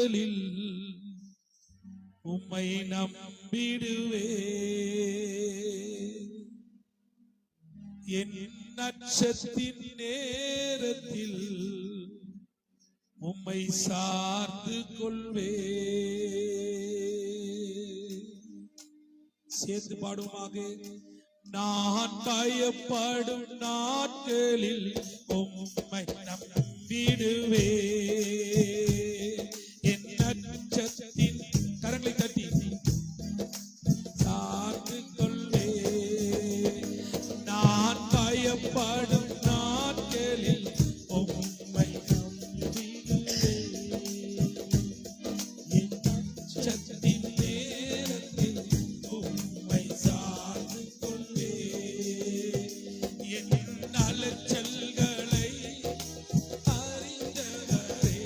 நாட்களில் உம்மை நம்பிடுவே. என் நட்சத்தின் நேரத்தில் உம்மை சார்ந்து கொள்வே. சேர்ந்து பாடுமாக. நான் பயப்படும் நாட்களில் உம்மை நம்பிடுவே. என் நட்சத்தின் கரங்களை தட்டி சார்ந்து கொள்வே. நான் பயப்படும் நாட்களில் உம்மை நம்பிடுவே. என் நட்சத்தின் நேரத்தில் உம்மை சார்ந்து கொள்வே. என் அலைச்சல்களை அறிந்தவரே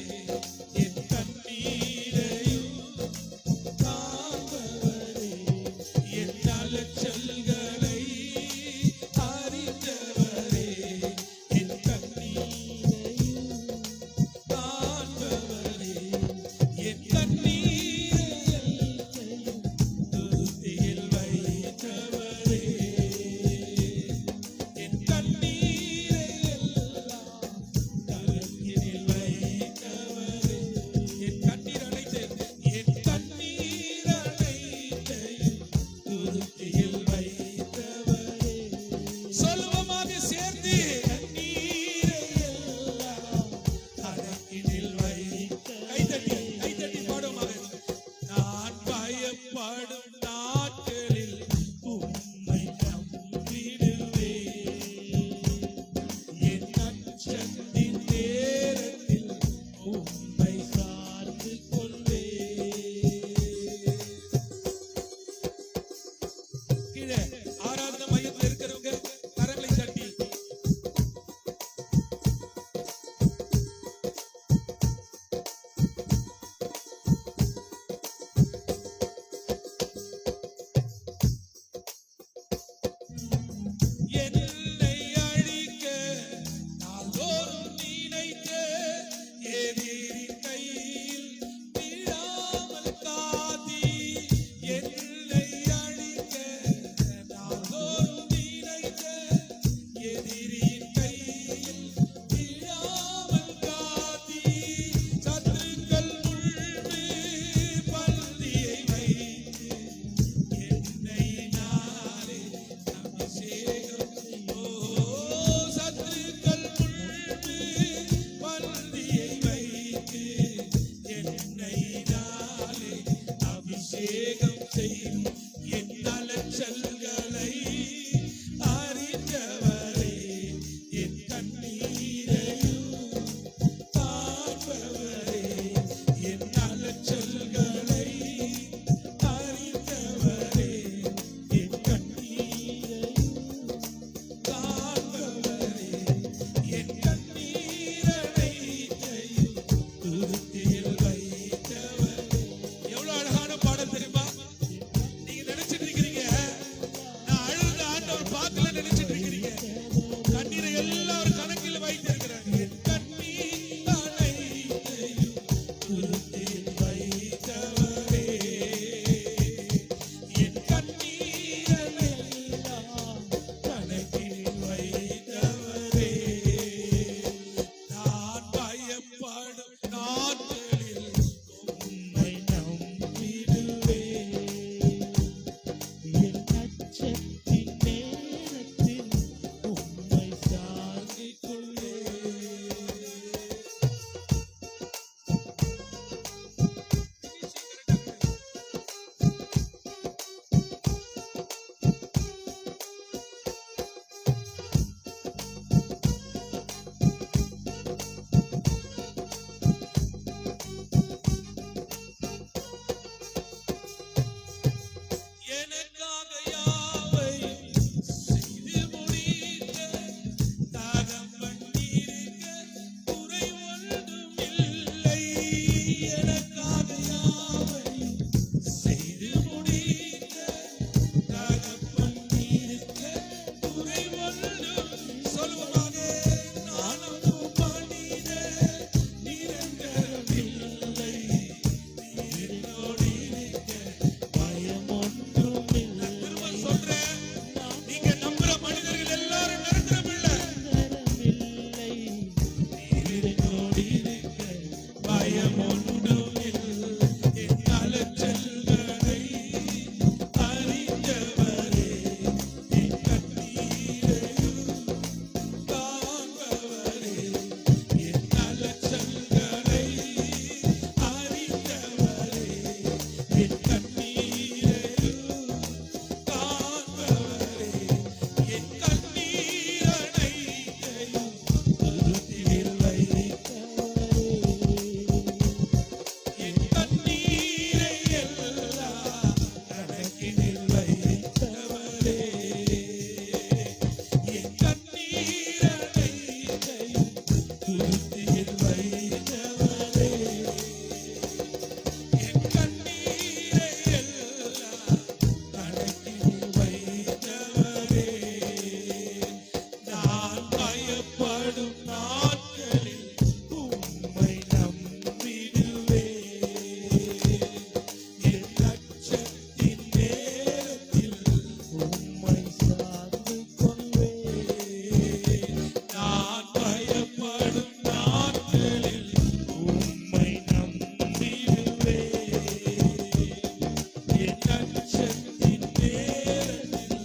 என் அச்சத்தின் நேரத்தில்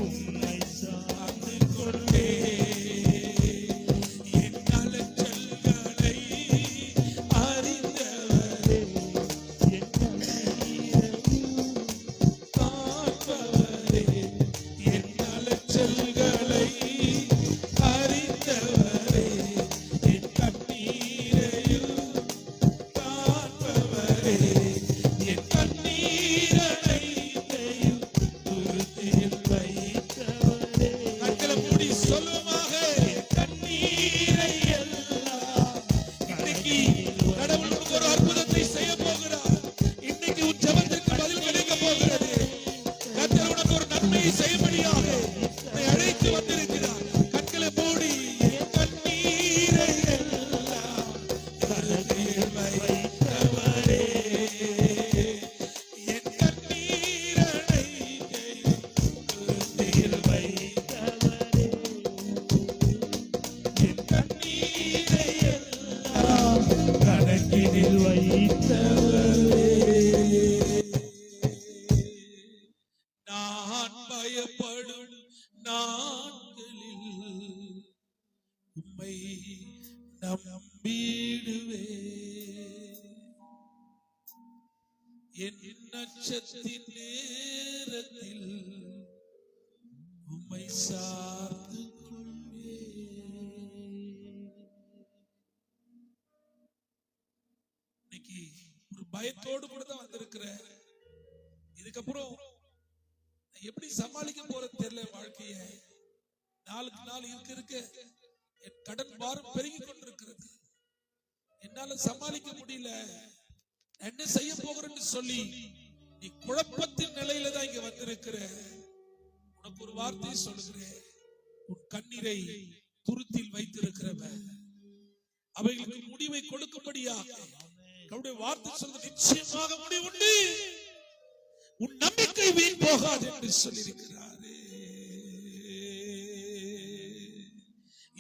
உம்மை சார்ந்து கொண்டேன். என் அலைச்சல்களை அறிந்தவரே, என் கண்ணீரையும் காண்பவரே, என் அலைச்சல்களை அறிந்தவரே, என் கண்ணீரையும் காண்பவரே, என் கண்ணீரையும் துருத்தியில் வைத்தவரே. கண்களை மூடி சொல்லுமாக, என் கண்ணீரை எல்லாம். இன்னைக்கு கடவுள் உனக்கு ஒரு அற்புதத்தை செய்ய போகிறார். இன்னைக்கு உன் ஜெபத்திற்கு பதில் கிடைக்க போகிறது. கர்த்தர் உனக்கு ஒரு நன்மையை செய்யும்படியாக உன்னை அழைத்து வந்திருக்கிறார். கண்களை மூடி, என் கண்ணீரை எல்லாம் கருத்தில் வைத்தவரே, என் கண்ணீரை கருத்தில் வைத்தவரே, என் கண்ணீரை எல்லாம் கணக்கினில் வைத்தவரே. நான் பயப்படும் நாட்களில் உம்மை நம்பிடுவே. என் நட்சத்தின் நேரத்தில் உம்மை சார்ந்து கொள்வே. இன்னைக்கு ஒரு பயத்தோடு கூட தான் வந்திருக்கிற. இதுக்கப்புறம் எப்படி சமாளிக்க போறது தெரியல. வாழ்க்கைய நாளுக்கு நாள் இருக்க என் கடன் பாரம் பெருகி கொண்டிருக்கிறது. என்னால சமாளிக்க முடியல. என்ன செய்ய போகிறேன்னு சொல்லி நீ குழப்பத்தின் நிலையில தான் இங்க வந்திருக்கிற. உனக்கு ஒரு வார்த்தையை சொல்லுகிறேன். உன் கண்ணீரை துருத்தில் வைத்திருக்கிறவன் அவைகளுக்கு முடிவை கொடுக்கும்படியாக அவருடைய வார்த்தை சொல்றது நிச்சயமாக முடிவு உண்டு. உன் நம்பிக்கை வீண் போகாது என்று சொல்லியிருக்கிறாரே.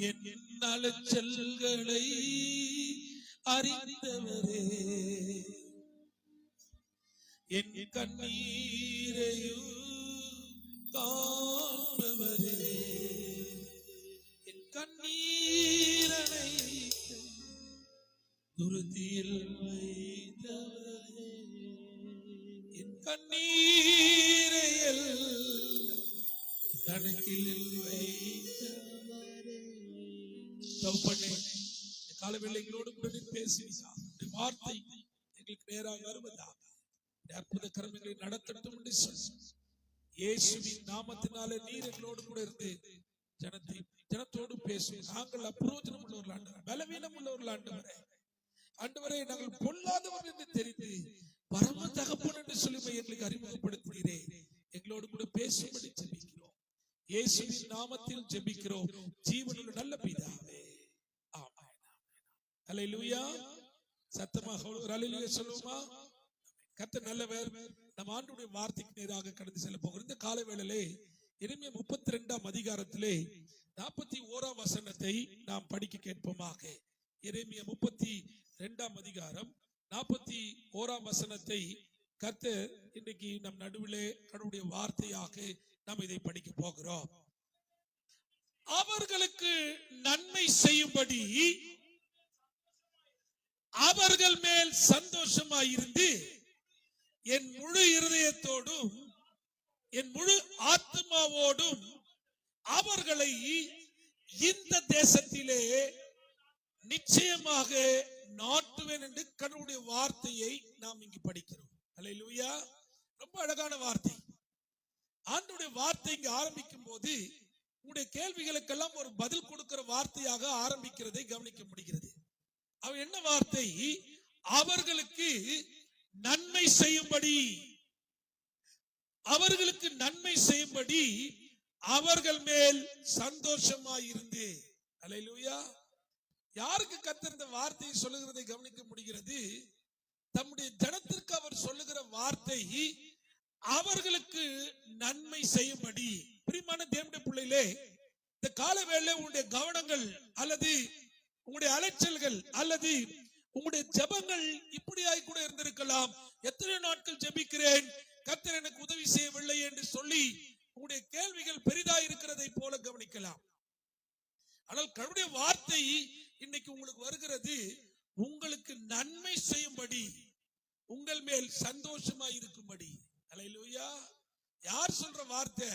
என் அலைச்சல்களை அறிந்தவரே, என் கண்ணீரையும் காண்பவரே, என் கண்ணீரனை துருத்தியில் வைத்தவரே, என் கண்ணீரை எல்லாம் கணக்கில் வைத்தவரே. தகப்பனே, கால வேளைகளோடு கூட பேசுவீர்கள். வார்த்தை எங்களுக்கு நேராக வருவதாக அற்புத கர்மங்களை நடத்தட்டும் என்று சொல்லி இயேசுவின் நாமத்தினாலே நீர் எங்களோடு கூட இருந்து ஜனத்தோடு பேசும். நாங்கள் அப்ரோஜனம் உள்ளவர்கள் ஆண்டவரே, பலவீனம் உள்ளவர்கள் ஆண்டவரே. ஆண்டவரே, நாங்கள் பொல்லாதவர் என்று தெரிந்து பரம தகப்பன் என்று சொல்லி எங்களுக்கு அறிமுகப்படுத்துகிறே. எங்களோடு கூட பேசும்படி ஜெபிக்கிறோம். இயேசுவின் நாமத்தில் ஜெபிக்கிறோம் ஜீவனுள்ள நல்ல பிதாவே. ஆமென். அல்லேலூயா. சத்தமாக ஒரு அல்லேலூயா சொல்லுவோமா? கர்த்தர் நல்லவர். நம் ஆண்டவருடைய வார்த்தைக்கு நேராக கடந்து செல்ல போகிறோம். இந்த காலை வேளையிலே எரேமியா 32ஆம் அதிகாரத்திலே 41ஆம் வசனத்தை நாம் படிக்க கேட்போமாக. எரேமியா 32ஆம் அதிகாரம் 41ஆம் வசனத்தை கர்த்தர் இன்னைக்கு நம் நடுவிலே கடவுளுடைய வார்த்தையாக நாம் இதை படிக்க போகிறோம். அவர்களுக்கு நன்மை செய்யும்படி அவர்கள் மேல் சந்தோஷமாயிருந்து என் முழு இருதயத்தோடும் என் முழு ஆத்மாவோடும் அவர்களை இந்த தேசத்திலே நிச்சயமாக நாட்டுவேன் என்று கடவுளுடைய வார்த்தையை நாம் இங்கு படிக்கிறோம். அல்லேலூயா. ரொம்ப அழகான வார்த்தை. ஆண்டவருடைய வார்த்தை இங்கு ஆரம்பிக்கும் போது உங்களுடைய கேள்விகளுக்கெல்லாம் ஒரு பதில் கொடுக்கிற வார்த்தையாக ஆரம்பிக்கிறதை கவனிக்க முடிகிறது. அவ என்ன வார்த்தை? அவர்களுக்கு நன்மை செய்யும்படி, அவர்களுக்கு நன்மை செய்யும்படி அவர்கள் மேல் சந்தோஷமாயிருந்து. அல்லேலூயா. யாருக்கு கர்த்தர் இந்த வார்த்தையை சொல்லுகிறதை கவனிக்க முடிகிறது? தம்முடைய ஜனத்திற்கு அவர் சொல்லுகிற வார்த்தை அவர்களுக்கு நன்மை செய்யும்படி. பிரியமான தேவனுடைய பிள்ளைகளே, இந்த கால வேளையிலே உங்களுடைய கவனங்கள் அல்லது உங்களுடைய அலைச்சல்கள் அல்லது உங்களுடைய ஜெபங்கள் இப்படியாய் கூட இருந்திருக்கலாம். எத்தனை நாட்கள் ஜெபிக்கிறேன், கர்த்தர் எனக்கு உதவி செய்யவில்லை என்று சொல்லி உங்களுடைய கேள்விகள் பெரிதாய் இருக்கிறதை போல கவனிக்கலாம். ஆனால் கர்த்தருடைய வார்த்தை இன்னைக்கு உங்களுக்கு வருகிறது, உங்களுக்கு நன்மை செய்யும்படி, உங்கள் மேல் சந்தோஷமா இருக்கும்படி. அல்லேலூயா. யார் சொல்ற வார்த்தை?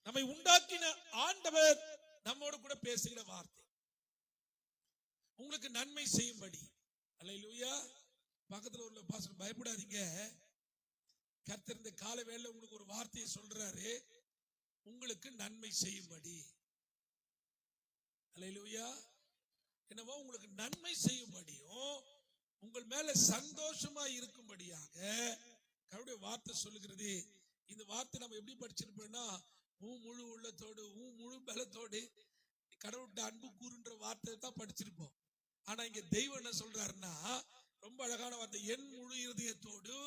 நம்மை உண்டாக்கின ஆண்டவர் நம்மோடு கூட பேசுகிற வார்த்தை, உங்களுக்கு நன்மை செய்யும்படி. அல்லேலூயா. பக்கத்துல உள்ள பாஸ்டர், பயப்படாதீங்க, கர்த்தர் இந்த கால வேளையில உங்களுக்கு ஒரு வார்த்தையை சொல்றாரு, உங்களுக்கு நன்மை செய்யும்படி. அல்லேலூயா. என்னவோ உங்களுக்கு நன்மை செய்யும்படியும் உங்கள் மேல சந்தோஷமா இருக்கும்படியாக கர்த்தருடைய வார்த்தை சொல்லுகிறது. இந்த வார்த்தை நம்ம எப்படி படிச்சிருப்போம்னா, முழு உள்ளத்தோடு முழு பலத்தோடு கடவுள்கிட்ட அன்பு கூறுன்ற வார்த்தை தான் படிச்சிருப்போம். ஆனா இங்க தெய்வம் என்ன சொல்றாருன்னா, ரொம்ப அழகான வார்த்தை, என் முழு இருதயத்தோடு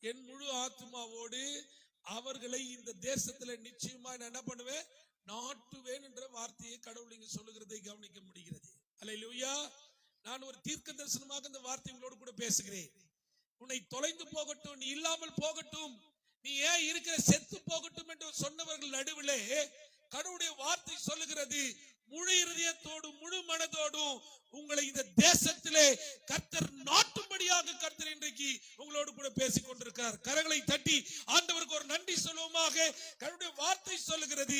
என் முழு ஆத்மாவோடு அவர்களை இந்த தேசத்துல நிச்சயமா நான் என்ன பண்ணுவேன், நாட்டுவேன் என்ற வார்த்தையை கடவுள் இங்க சொல்லுகிறதை கவனிக்க முடிகிறது. அல்லேலூயா. நான் ஒரு தீர்க்க தரிசனமாக இந்த வார்த்தைகளோடு கூட பேசுகிறேன். உன்னை தொலைந்து போகட்டும், நீ இல்லாமல் போகட்டும், நீ ஏன் இருக்கிற செத்து போகட்டும் என்று சொன்னவர்கள் நடுவிலே கடவுளுடைய வார்த்தை சொல்லுகிறது, முழு இருதயத்தோடும் முழு மனதோடும் உங்களை இந்த தேசத்திலே கர்த்தர் நாட்டும்படியாக கர்த்தர் இன்றைக்கு உங்களோடு கூட பேசிக் கொண்டிருக்கிறார். கரங்களை தட்டி ஆண்டவருக்கு ஒரு நன்றி சொல்லுவோமாக. கடவுளுடைய வார்த்தை சொல்லுகிறது,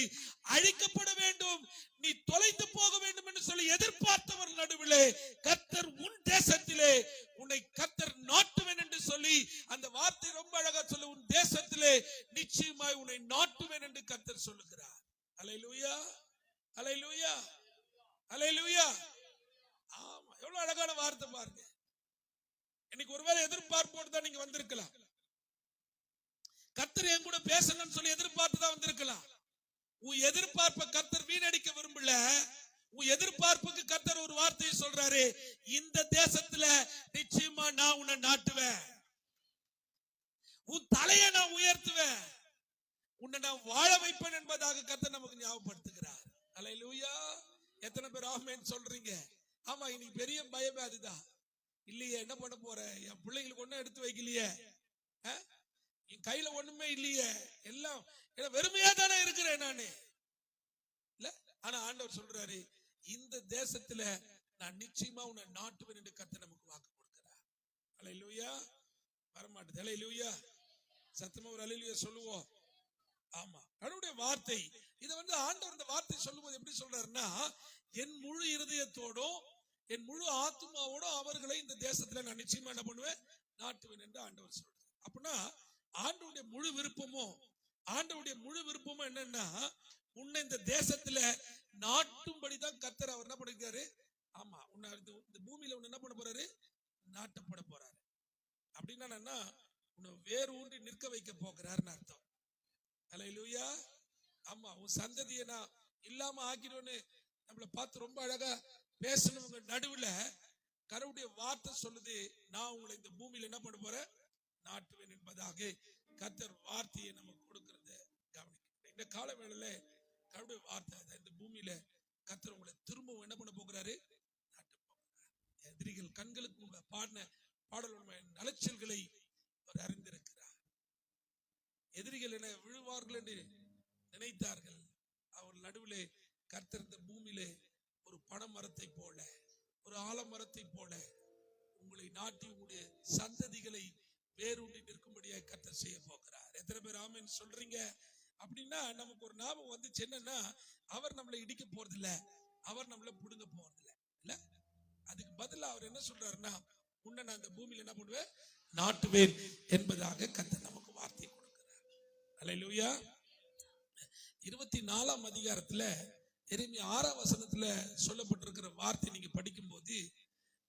அழிக்கப்பட வேண்டும், நீ தொலைந்து போக வேண்டும் என்று சொல்லி எதிர்பார்த்தவர் நடுவிலே கர்த்தர் உன் தேசத்திலே உன்னை கர்த்தர் நாட்டுவேன் என்று சொல்லி, அந்த வார்த்தை ரொம்ப அழகா சொல்ல, உன் தேசத்திலே நிச்சயமாய் உன்னை நாட்டுவேன் என்று கர்த்தர் சொல்லுகிறார். அல்லேலூயா. அல்லேலூயா. அல்லேலூயா. ஆமா, எவ்வளவு அழகான வார்த்தை பாருங்க. இன்னைக்கு ஒருவேளை எதிர்பார்ப்போடு தான் நீங்க வந்திருக்கலாம், கர்த்தர் என் கூட பேசணும்னு சொல்லி எதிர்பார்த்து தான் வந்திருக்கலாம். உன் எதிர்பார்ப்பை கர்த்தர் வீணடிக்க விரும்பல. உன் எதிர்பார்ப்புக்கு கர்த்தர் ஒரு வார்த்தையை சொல்றாரு, இந்த தேசத்துல நிச்சயமா நான் உன்னை நாட்டுவேன், உன் தலையை நான் உயர்த்துவேன், உன்னை நான் வாழ வைப்பேன் என்பதாக கர்த்தர் நமக்கு ஞாபகப்படுத்துகிறார். அல்லேலூயா. எத்தனை பேர் ஆமென் சொல்றீங்க? ஆமா, இன்னைக்கு பெரிய பயமே அதுதான். இல்லையே, என்ன பண்ண போற, என் பிள்ளைங்களுக்கு ஒன்னும் எடுத்து வைக்கலையே, என் கையில ஒண்ணுமே இல்லையே, எல்லாம் வெறுமையா தானே இருக்கிறேன் நானு. இல்ல, ஆனா ஆண்டவர் சொல்றாரு, இந்த தேசத்துல நான் நிச்சயமா உன்னை நாட்டுவேன் என்று கர்த்தர் நமக்கு வாக்கு கொடுக்கிறார். அல்லேலூயா. வரமாட்டேது. அல்லேலூயா. சத்தமா ஒரு அல்லேலூயா சொல்லுவோம். ஆமா, கடவுளுடைய வார்த்தை. இதை ஆண்டவர் இந்த வார்த்தை சொல்லும்போது எப்படி சொல்றாருன்னா, என் முழு இருதயத்தோடும் என் முழு ஆத்மாவோடும் அவர்களை இந்த தேசத்துல நான் நிச்சயமா என்ன பண்ணுவேன், நாட்டுவேன் என்று ஆண்டவர் சொல்றார். அப்படின்னா ஆண்டவருடைய முழு விருப்பமும் என்னன்னா, உன்னை இந்த தேசத்துல நாட்டும்படிதான் கர்த்தர் அவர் என்ன பண்ணிருக்காரு. ஆமா, உன்னை இந்த பூமியில உன்னை என்ன பண்ண போறாரு, நாட்டப்பட போறாரு. அப்படின்னா என்ன, உன்னை வேறு ஊன்றி நிற்க வைக்க போகிறாருன்னு அர்த்தம். அல்லேலூயா. ஆமா, உன் சந்ததியை நான் இல்லாம ஆக்கிடுவேன்னு நம்மளை பார்த்து ரொம்ப அழகா பேசணுங்க நடுவுல கடவுளுடைய வார்த்தை சொல்லுது, நான் உங்களை இந்த பூமியில என்ன பண்ண போறேன், நாட்டுவேன் என்பதாக கர்த்தர் வார்த்தையை நமக்கு கொடுக்கிறத கவனிக்க. இந்த கால வேளையில கடவுளுடைய வார்த்தை, இந்த பூமியில கர்த்தர் உங்களை திரும்பவும் என்ன பண்ண போகிறாரு, நாட்ட போகிறார். எதிரிகள் கண்களுக்கு உங்களை பாடின பாடல் அலைச்சல்களை அவர் அறிந்திருக்கிறார். எதிரிகள் என விழுவார்கள் என்று நினைத்தார்கள். அவர் நடுவிலே கர்த்தர் இந்த பூமியிலே ஒரு பனைமரத்தை போல, ஒரு ஆலமரத்தை போல உங்களை நாட்டி உங்களுடைய சந்ததிகளை வேரூன்றி நிற்கும்படியாக கர்த்தர் செய்ய போகிறார். எத்தனை பேர் ஆமென் சொல்றீங்க? அப்படின்னா நமக்கு ஒரு ஞாபகம் வந்துச்சு, என்னன்னா, அவர் நம்மளை இடிக்க போறது இல்ல, அவர் நம்மளை புடுங்க போறது இல்ல. அதுக்கு பதிலா அவர் என்ன சொல்றாருன்னா, உன்னை நான் இந்த பூமியில என்ன பண்ணுவேன், நாட்டுவேன் என்பதாக கர்த்தர் நமக்கு வார்த்தை கொடுக்கிறார். அல்லேலூயா. 24ஆம் அதிகாரத்துல எரேமியா 6ஆம் வசனத்துல சொல்லப்பட்டிருக்கிற வார்த்தை நீங்க படிக்கும் போது,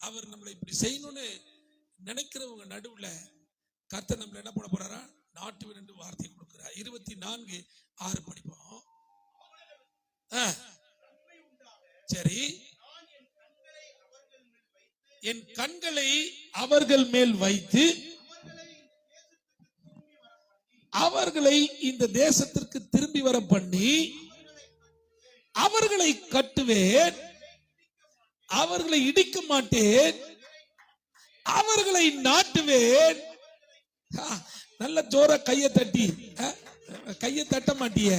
அவர் நம்மளை இப்படி செய்யணும்னு நினைக்கிறவங்க நடுவுல கர்த்தர் நம்மளை என்ன பண்ண போறாரா, நாட்டுவேன் என்று வார்த்தை கொடுக்கிறார். 24:6 படிப்போம். சரி, என் கண்களை அவர்கள் மேல் வைத்து அவர்களை இந்த தேசத்திற்கு திரும்பி வர பண்ணி அவர்களை கட்டுவேன், அவர்களை இடிக்க மாட்டேன், அவர்களை நாட்டுவேன். நல்ல ஜோர கையை தட்டி, கையை தட்ட மாட்டிய,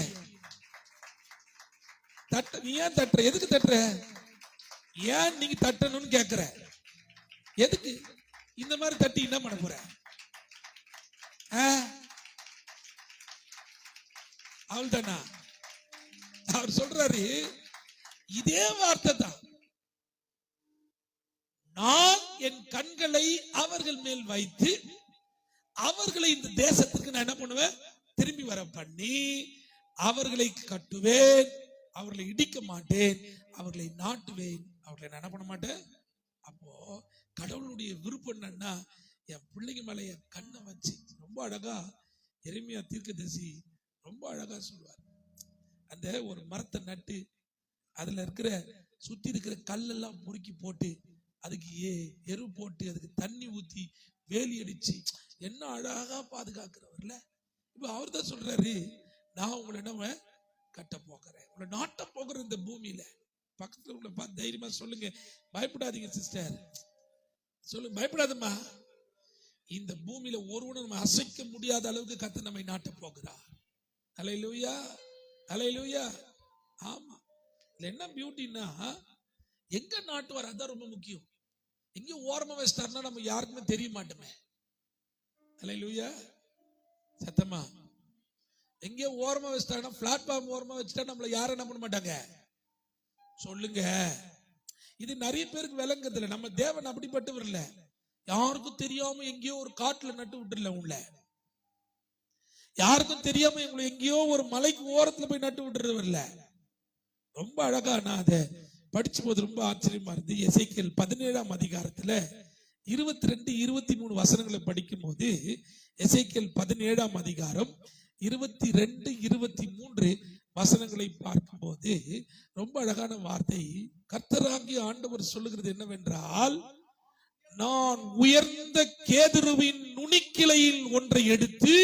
தட்ட. நீ ஏன் தட்டுற? எதுக்கு தட்டுற? ஏன் நீங்க தட்டணும்னு கேக்குற? எதுக்கு இந்த மாதிரி தட்டி என்ன பண்ண போற? அவள் தானா? அவர் சொல்றாரு இதே வார்த்தை தான். நான் என் கண்களை அவர்கள் மேல் வைத்து அவர்களை இந்த தேசத்துக்கு நான் என்ன பண்ணுவேன்? திரும்பி வர பண்ணி அவர்களை கட்டுவேன், அவர்களை இடிக்க மாட்டேன், அவர்களை நாட்டுவேன், அவர்களை நான் என்ன பண்ண மாட்டேன். அப்போ கடவுளுடைய விருப்பம் என்னன்னா, என் பிள்ளைங்க மேல என் கண்ணை வச்சு, ரொம்ப அழகா எரேமியா தீர்க்கதரிசி ரொம்ப அழகா சொல்லுவார். அந்த ஒரு மரத்தை நட்டு அதுல இருக்கிற சுத்தி இருக்கிற கல்லெல்லாம் பொறுக்கி போட்டு அதுக்கு எரு போட்டு அதுக்கு தண்ணி ஊத்தி வேலி அடிச்சு என்ன அழகா பாதுகாக்கிறவர்ல. இப்ப அவர் தான் சொல்றாரு, நான் உங்களை என்ன கட்ட போகிறேன், உங்களை நாட்ட போகிறேன் இந்த பூமியில. பக்கத்துல உங்களை பார்த்து தைரியமா சொல்லுங்க, பயப்படாதீங்க சிஸ்டர், சொல்லுங்க, பயப்படாதம்மா. இந்த பூமியில ஒருவனும் நம்ம அசைக்க முடியாத அளவுக்கு கர்த்தர் நம்மை நாட்ட போகிறார். அல்லேலூயா, அல்லேலூயா. ஆமா, இதுல என்ன பியூட்டின்னா, எங்க நாட்டுவார் அதான் ரொம்ப முக்கியம். எங்க ஓரமா வச்சிட்டாருன்னா நம்ம யாருக்குமே தெரிய மாட்டோமே. அல்லேலூயா, சத்தமா. எங்க ஓரமா வச்சிட்டாங்கன்னா, பிளாட்ஃபார்ம் ஓரமா வச்சுட்டா நம்மள யாரும் என்ன பண்ண மாட்டாங்க, சொல்லுங்க. இது நிறைய பேருக்கு விளங்குறது இல்லை. நம்ம தேவன் அப்படிப்பட்டவர் இல்ல. யாருக்கும் தெரியாம எங்கேயோ ஒரு காட்டுல நட்டு விட்டுல, உள்ள யாருக்கும் தெரியாம எங்களை எங்கேயோ ஒரு மலைக்கு ஓரத்துல போய் நட்டு விட்டுறவர் இல்ல. ரொம்ப அழகா நான் அதை படிச்சு போது ரொம்ப ஆச்சரியமா இருந்து, எசேக்கியேல் 17ஆம் அதிகாரத்துல 22, 23 வசனங்களை படிக்கும் போது, எசேக்கியேல் 17ஆம் அதிகாரம் 22, 23 வசனங்களை பார்க்கும்போது ரொம்ப அழகான வார்த்தை. கர்த்தராகிய ஆண்டவர் சொல்லுகிறது என்னவென்றால், நான் உயர்ந்த கேதுருவின் நுனிக்கிளையில் ஒன்றை எடுத்து,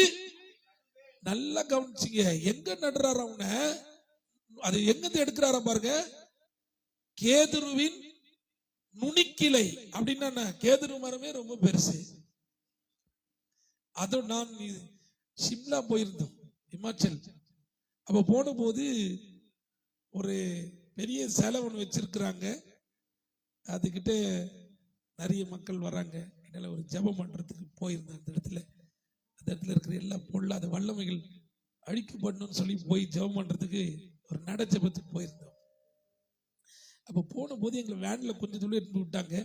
நல்லா கவனிச்சுங்க, எங்க நடுறாரு அவன, அது எங்க எடுக்கிறாரா பாருங்க, கேதுருவின் நுனிக்கிளை. அப்படின்னா கேதுரு மரமே ரொம்ப பெருசு. அதுவும் நான் சிம்லா போயிருந்தோம், இமாச்சல். அப்ப போன போது ஒரு பெரிய சிலை ஒன்று வச்சிருக்கிறாங்க, அதுகிட்ட நிறைய மக்கள் வராங்க. என்னால ஒரு ஜெபம் பண்றதுக்கு போயிருந்தேன். அந்த இடத்துல இருக்கிற எல்லா பொல்லாத வல்லமைகள் அழிக்கப்படணும்னு சொல்லி போய் ஜெபம் பண்றதுக்கு ஒரு நட ஜெபத்துக்கு போயிருந்தோம். அப்ப போன போது எங்களை வேன்ல கொஞ்சம் தொழில் எடுத்து விட்டாங்க.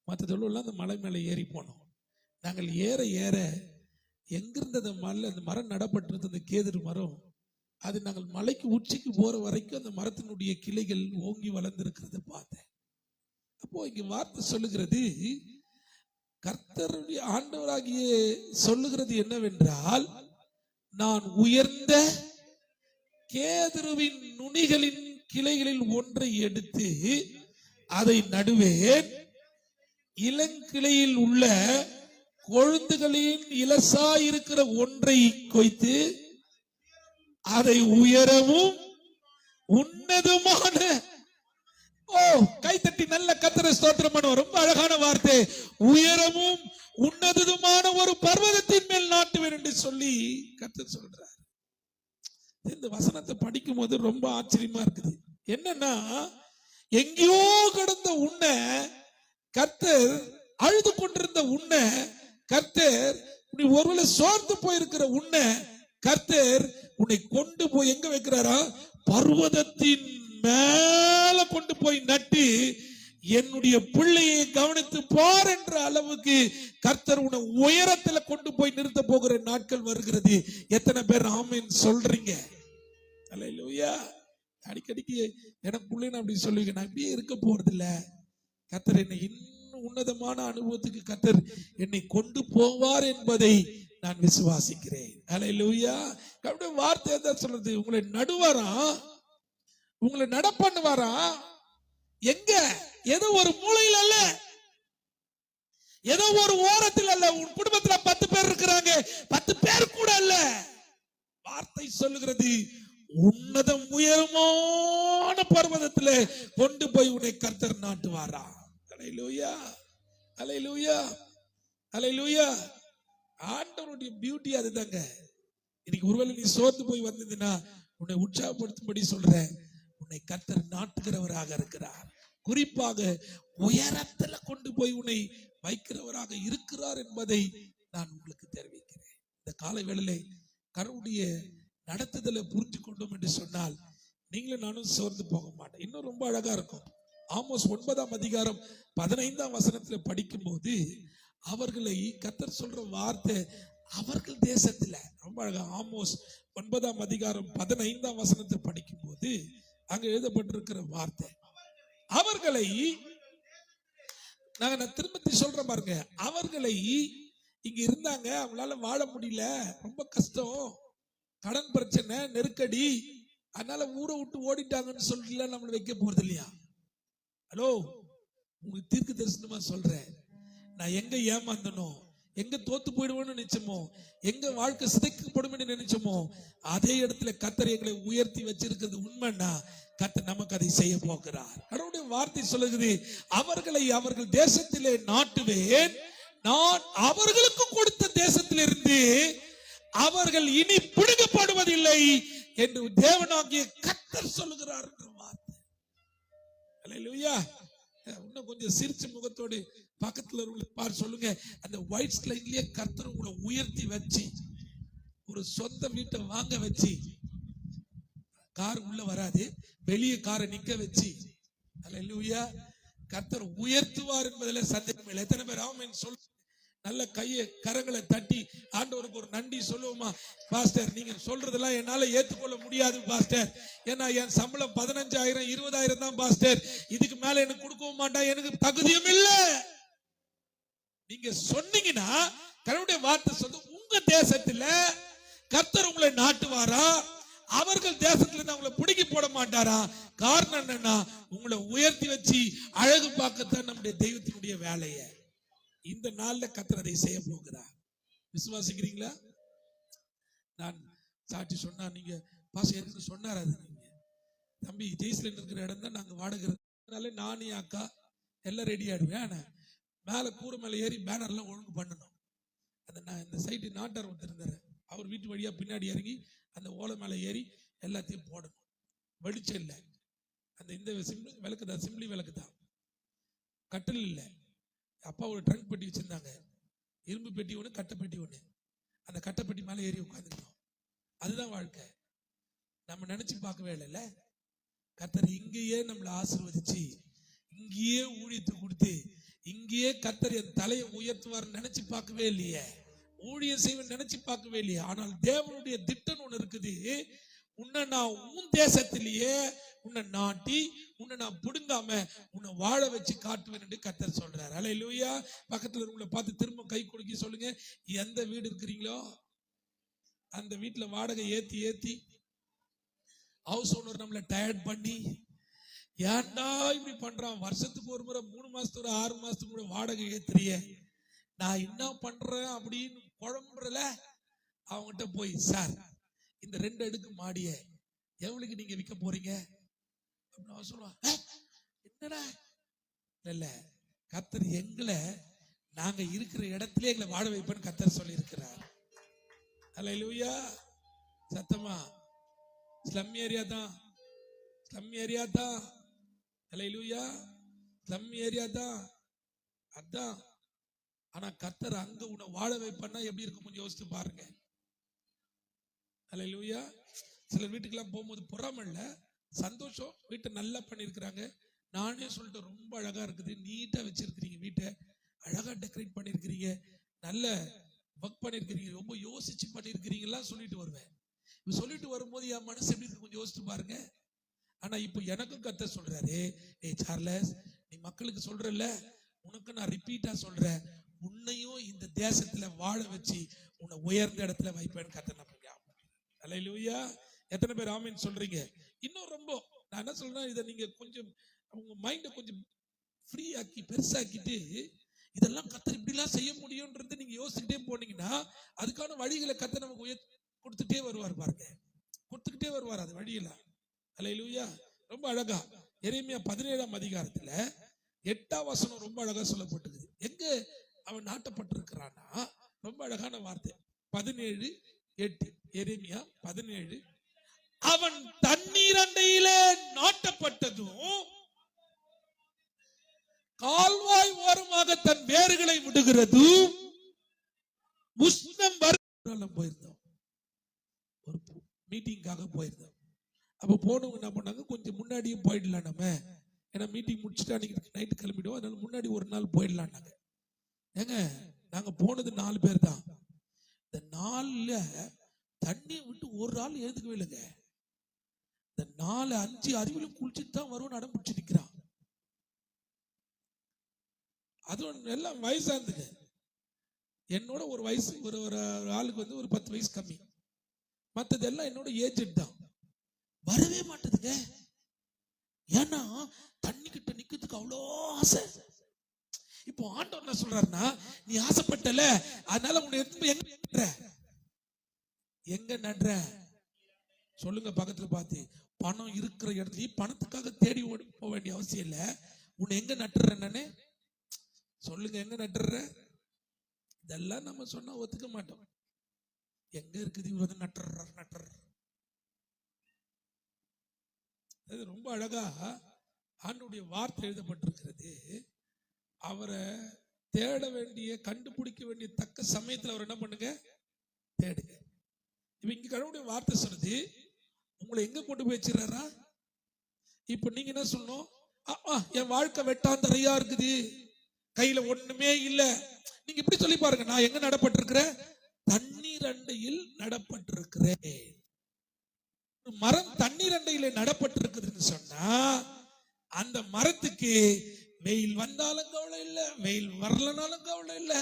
மற்ற தொழிலாம் அந்த மலை மேல ஏறி போனோம். நாங்கள் ஏற ஏற எங்கிருந்த அந்த மரம் நடப்பட்டிருந்த அந்த கேதுரு மரம், அது நாங்கள் மலைக்கு உச்சிக்கு போற வரைக்கும் அந்த மரத்தினுடைய கிளைகள் ஓங்கி வளர்ந்திருக்கிறத பார்த்தேன். அப்போ இங்க வார்த்தை சொல்லுகிறது, கர்த்தருடைய ஆண்டவராகிய சொல்லுகிறது என்னவென்றால், நான் உயர்ந்த கேதுருவின் நுனிகளின் கிளைகளில் ஒன்றை எடுத்து அதை நடுவேன், இளங்கிளையில் உள்ள கொழுந்துகளின் இலசாய் இருக்கிற ஒன்றை கொய்த்து அதை உயரமும் உன்னதமான, கைத்தட்டி நல்ல கர்த்தரை ஸ்தோத்திரம் பண்ணுவோம். ரொம்ப அழகான வார்த்தை, உயரமும் உன்னதமான ஒரு பர்வதத்தின் மேல் நாட்டுவேன் என்று சொல்லி கர்த்தர் சொல்றார். இந்த வசனத்தை படிக்கும் போது ரொம்ப ஆச்சரியமா இருக்குது. என்னன்னா, எங்கேயோ கிடந்த உன்னை கர்த்தர், அழுது கொண்டிருந்த உன்னை கர்த்தர், நீ ஒருவேளை சோர்ந்து போயிருக்கிற உன்னை கர்த்தர் உன்னை கொண்டு போய் எங்க வைக்கிறாரா, பர்வதத்தின் மேல கொண்டு போய் நட்டு, என்னுடைய பிள்ளையை கவனித்து பார் என்ற அளவுக்கு கர்த்தர் உன்னை உயரத்துல கொண்டு போய் நிறுத்த போகிற நாட்கள் வருகிறது. எத்தனை பேர் ஆமென் சொல்றீங்க? அல்லேலூயா. அடிக்கடிக்கு எனக்குள்ளே நான் அப்படி சொல்லுவேன், நான் இப்படியே இருக்க போறது இல்ல, கர்த்தர் என்னை இன்னும் உன்னதமான அனுபவத்துக்கு கர்த்தர் என்னை கொண்டு போவார் என்பதை நான் விசுவாசிக்கிறேன். அல்லேலூயா. அப்படியே வார்த்தை தான் சொல்றது, உங்களை நடுவாரா, உங்களை நடப்பண்ணுவாரா. எங்க? ஏதோ ஒரு மூலையில் அல்ல, ஏதோ ஒரு ஓரத்தில் அல்ல. உன் குடும்பத்துல 10 பேர் இருக்கிறாங்க, 10 பேர் கூட அல்ல. வார்த்தை சொல்லுகிறது, உன்னதம் உயரமான பர்வதத்தில் கொண்டு போய் உன்னை கர்த்தர் நாட்டுவாரா. ஹல்லேலூயா, ஹல்லேலூயா, ஹல்லேலூயா. ஆண்டவருடைய பியூட்டி அதுதாங்க. இன்னைக்கு ஒருவேளை நீ சோர்ந்து போய் வந்ததுன்னா உன்னை உற்சாகப்படுத்தும்படி சொல்றேன். உன்னை கர்த்தர் நாட்டுகிறவராக இருக்கிறார். குறிப்பாக உயரத்துல கொண்டு போய் உன்னை வைக்கிறவராக இருக்கிறார் என்பதை நான் உங்களுக்கு தெரிவிக்கிறேன். இந்த காலை வேளையிலே கர்த்தருடைய நடத்துதலை புரிஞ்சு கொண்டோம் என்று சொன்னால் நீங்களும் நானும் சோர்ந்து போக மாட்டேன். இன்னும் ரொம்ப அழகா இருக்கும். ஆமோஸ் 9ஆம் அதிகாரம் 15ஆம் வசனத்துல படிக்கும் போது அவர்களை கர்த்தர் சொல்ற வார்த்தை அவர்கள் தேசத்துல ரொம்ப அழகா. ஆமோஸ் 9ஆம் அதிகாரம் 15ஆம் வசனத்தை படிக்கும் போது அங்க எழுதப்பட்டிருக்கிற வார்த்தை அவர்களை, நான் திரும்ப சொல்றேன் பாருங்க, அவர்களை இங்க இருந்தாங்க, அவங்களால வாழ முடியல, ரொம்ப கஷ்டம், கடன் பிரச்சனை, நெருக்கடி, அதனால ஊரை விட்டு ஓடிட்டாங்கன்னு சொல்லிட்டு நம்மள வைக்க போறது இல்லையா? ஹலோ, உங்களுக்கு தீர்க்க தரிசனமா சொல்றேன், நான் எங்க ஏமாந்தனோ, எங்க தோத்து போயிடுவோம்னு நினைச்சோமோ, எங்க வாழ்க்கை சிதைக்கப்படும் என்று நினைச்சோமோ, அதே இடத்துல கர்த்தர் எங்களை உயர்த்தி வச்சிருக்கிறது உண்மைன்னா கர்த்தர் நமக்கு அதை செய்ய போகிறார். கடவுளுடைய வார்த்தை சொல்லுகிறது, அவர்களை அவர்கள் தேசத்திலே நாட்டுவேன், நான் அவர்களுக்கு கொடுத்த தேசத்திலிருந்து அவர்கள் இனி பிடுங்கப்படுவதில்லை என்று தேவனாகிய கர்த்தர் சொல்லுகிறார் என்ற வார்த்தை. ஹல்லேலூயா. இன்னும் கொஞ்சம் சிரிச்ச முகத்தோடு பக்கத்துல பார் சொல்லுங்க, அந்த ஒயிட் ஸ்லைன்லயே கர்த்தர் உங்களை உயர்த்தி வச்சு ஒரு சொந்த வீட்டை வாங்க வச்சு, கார் உள்ள வராது, வெளியே காரை நிக்க வச்சு, ஹல்லேலூயா, கர்த்தர் உயர்த்துவார் என்பதில் சந்தேகம் இல்லை. எத்தனை பேர் ஆமென் சொல்லுங்க? நல்ல கையை கரங்களை தட்டி ஆண்டவருக்கு ஒரு நன்றி சொல்லுவோமா? பாஸ்டர், நீங்க சொல்றதெல்லாம் என்னால ஏற்றுக்கொள்ள முடியாது பாஸ்டர், ஏன்னா என் சம்பளம் 15,000 20,000 தான் பாஸ்டர், இதுக்கு மேல எனக்கு கொடுக்கவும் மாட்டா, எனக்கு தகுதியும் இல்லை. நீங்க சொன்னீங்கன்னா கடவுளுடைய வார்த்தை சொல்லு, உங்க தேசத்துல கர்த்தர் உங்களை நாட்டுவாரா, அவர்கள் தேசத்துல உங்களை பிடிக்கி போட மாட்டாரா? காரணம் என்னன்னா, உங்களை உயர்த்தி வச்சு அழகு பார்க்கத்தான் நம்முடைய தெய்வத்தினுடைய வேலையை. இந்த நாள்ல கர்த்தர் அதை செய்ய போகிறார். விசுவாசிக்கிறீங்களா? நான் சாட்சி சொன்னா நீங்க பாஸ் ஏற்கனவே சொன்னார், அது நீங்க தம்பி ஜெய்சிலன் இருக்கிற இடம் தான் நாங்க வாடகை, அதனால நானே அக்கா எல்லாம் ரெடி ஆயிடுவேன். மேல கூரை மேல ஏறி பேனர்லாம் ஒழுங்கு பண்ணணும். அந்த நான் இந்த சைட்டு நாட்டார் ஒருத்தர் இருந்தாரு, அவர் வீட்டு வழியா பின்னாடி இறங்கி அந்த ஓலை மேல ஏறி எல்லாத்தையும் போடணும். வெளிச்சம் இல்லை, அந்த இந்த விளக்கு தான், சிம்பிளி விளக்கு தான், கட்டில் இல்லை. அப்பா ஒரு ட்ரங்க் பெட்டி வச்சிருந்தாங்க, இரும்பு பெட்டி ஒன்று, கட்டை பெட்டி ஒன்று. அந்த கட்டை பெட்டி மேலே ஏறி உட்காந்துக்கணும். அதுதான் வாழ்க்கை. நம்ம நினைச்சு பார்க்கவே இல்லைல்ல, கர்த்தர் இங்கேயே நம்மளை ஆசீர்வதிச்சு இங்கேயே ஊழியத்தை கொடுத்து இங்கேயே கர்த்தர் என் தலையை உயர்த்துவார் நினைச்சு பார்க்கவே இல்லையே, ஊழியம் செய்வேன் நினைச்சு பார்க்கவே இல்லையே. ஆனால் தேவனுடைய திட்டம் ஒன்று இருக்குது. உன்னை நான் உன் தேசத்திலேயே உன்னை நாட்டி உன்னை நான் புடுங்காம உன்னை வாழ வச்சு காட்டுவேன் என்று கர்த்தர் சொல்றார். ஹல்லேலூயா. பக்கத்துல உங்களை பார்த்து திரும்ப கை கொடுக்க சொல்லுங்க, எந்த வீடு இருக்கிறீங்களோ அந்த வீட்டுல வாடகை ஏத்தி ஏத்தி ஹவுஸ் ஓனர் நம்மளை டயர்ட் பண்ணி, ஏன்டா இப்படி பண்றான், வருஷத்துக்கு ஒரு முறை 3 மாசத்துக்கு 6 மாசத்துக்கு கூட வாடகை ஏத்துறிய, நான் என்ன பண்றேன் அப்படின்னு குழம்புறல, அவங்ககிட்ட போய், சார் இந்த 2 அடுக்கு மாடிய எவ்வளவுக்கு நீங்க விற்க போறீங்க அப்படின்னு அவன் சொல்லுவான். என்னடா இல்ல, கர்த்தர் எங்களை நாங்க இருக்கிற இடத்துல எங்களை வாழ வைப்பேன்னு கர்த்தர் சொல்லி இருக்கிறார். ஹல்லேலூயா. சத்தமா, ஸ்லம் ஏரியா தான், ஸ்லம் ஏரியா தான், ஹல்லேலூயா, ஸ்லம் ஏரியா தான், அதான். ஆனா கர்த்தர் அங்க உன்னை வாழ வைப்பேன்னா எப்படி இருக்கும் கொஞ்சம் யோசிச்சு பாருங்க. ஹல்லேலூயா. சில வீட்டுக்கெல்லாம் போகும்போது பொறாம இல்ல, சந்தோஷம், வீட்டை நல்லா பண்ணிருக்கிறாங்க. நானே சொல்லிட்டு ரொம்ப அழகா இருக்குது, நீட்டா வச்சிருக்கிறீங்க, வீட்டை அழகா டெக்கரேட் பண்ணிருக்கிறீங்க, நல்ல ஒர்க் பண்ணிருக்கிறீங்க, ரொம்ப யோசிச்சு பண்ணிருக்கிறீங்களா சொல்லிட்டு வருவேன். இப்ப சொல்லிட்டு வரும்போது என் மனசு எப்படி இருக்கு கொஞ்சம் யோசிச்சு பாருங்க. ஆனா இப்ப எனக்கும் கர்த்தர் சொல்றாரு, ஏய் சார்லஸ், நீ மக்களுக்கு சொல்றல்ல, உனக்கு நான் ரிப்பீட்டா சொல்றேன், உன்னையும் இந்த தேசத்துல வாழ வச்சு உன்னை உயர்ந்த இடத்துல வைப்பேன்னு கர்த்தர் நமக்கு. ஹல்லேலூயா. எத்தனை பேர் ஆமென் சொல்றீங்க? இன்னும் ரொம்ப நான் என்ன சொல்றேன், இதை நீங்க கொஞ்சம் உங்க மைண்டை கொஞ்சம் ஃப்ரீ ஆக்கி பெருசாக்கிட்டு இதெல்லாம் கர்த்தர் இப்படிலாம் செய்ய முடியும்ன்றது நீங்க யோசிச்சுட்டே போனீங்கன்னா அதுக்கான வழிகளை கர்த்தர் நமக்கு கொடுத்துட்டே வருவார். பாருங்க, கொடுத்துக்கிட்டே வருவார் அது வழியில. ஹல்லேலூயா. ரொம்ப அழகா எரேமியா 17ஆம் அதிகாரத்துல 8ஆம் வசனம் ரொம்ப அழகா சொல்லப்பட்டிருக்குது. எங்க அவன் நாட்டப்பட்டிருக்கிறான்னா ரொம்ப அழகான வார்த்தை. 17:8 எரேமியா 17. அவன் தண்ணீர் அண்டையிலே நாட்டப்பட்டதும் கால்வாய் ஓரமாக தன் வேர்களை விடுகிறதும் உஷ்ணம் வரும். போயிருந்தோம், ஒரு மீட்டிங்காக போயிருந்தோம். அப்ப போனவங்க என்ன பண்ணாங்க, கொஞ்சம் முன்னாடியே போயிடலாம் நம்ம, ஏன்னா மீட்டிங் முடிச்சுட்டு அன்னைக்கு நைட்டு கிளம்பிடுவோம், அதனால முன்னாடி ஒரு நாள் போயிடலான்னாங்க. ஏங்க நாங்க போனது 4 பேர் தான். இந்த 4ல தண்ணியை விட்டு ஒரு ஆள் எழுதுக்கவே இல்லைங்க. இந்த 4-5 அறிவிலும் குளிச்சுட்டு தான் வருவோம் அடம் பிடிச்சு நிற்கிறான். அதுவும் எல்லாம் வயசாந்துங்க. என்னோட ஒரு வயசு ஒரு ஆளுக்கு வந்து ஒரு 10 வயசு கம்மி. மற்றதெல்லாம் என்னோட ஏஜெட் தான். வரவே மாட்டேதுங்க. ஏன்னா தண்ணி கிட்ட நிக்கிறதுக்கு அவ்வளோ ஆசை. இப்போ ஆண்டவர் என்ன சொல்றாருன்னா, நீ ஆசைப்பட்டல, அதனால உன்னை எடுத்து எங்க நடுற சொல்லுங்க பக்கத்துல பார்த்து. பணம் இருக்கிற இடத்துல பணத்துக்காக தேடி ஓடி போக வேண்டிய அவசியம் இல்லை. உன்னை எங்க நட்டுற நானே சொல்லுங்க, எங்க நட்டுற? இதெல்லாம் நம்ம சொன்னா ஒத்துக்க மாட்டோம். எங்க இருக்குது இவர் வந்து நட்டுற. அது ரொம்ப அழகா ஆண்டவருடைய வார்த்தை எழுதப்பட்டிருக்கிறது. அவரை தேட வேண்டிய, கண்டுபிடிக்க வேண்டிய தக்க சமயத்தில் அவர் என்ன பண்ணுங்க, தேடுங்க. இப்ப இங்க கடவுளுடைய வார்த்தை சொல்லுது, உங்களை எங்க கொண்டு போய் வச்சிடறாரா? இப்ப நீங்க என்ன சொல்லணும், என் வாழ்க்கை வெட்டாந்தரையா இருக்குது, கையில ஒண்ணுமே இல்ல. நீங்க இப்படி சொல்லி பாருங்க, நான் எங்க நடப்பட்டிருக்கிறேன்? தண்ணீர் அண்டையில் நடப்பட்டிருக்கிறேன். மரம் தண்ணீர் அண்டையில நடப்பட்டிருக்குதுன்னு சொன்னா அந்த மரத்துக்கு வெயில் வந்தாலும் கவலை இல்லை, வெயில் வரலனாலும் கவலை இல்லை,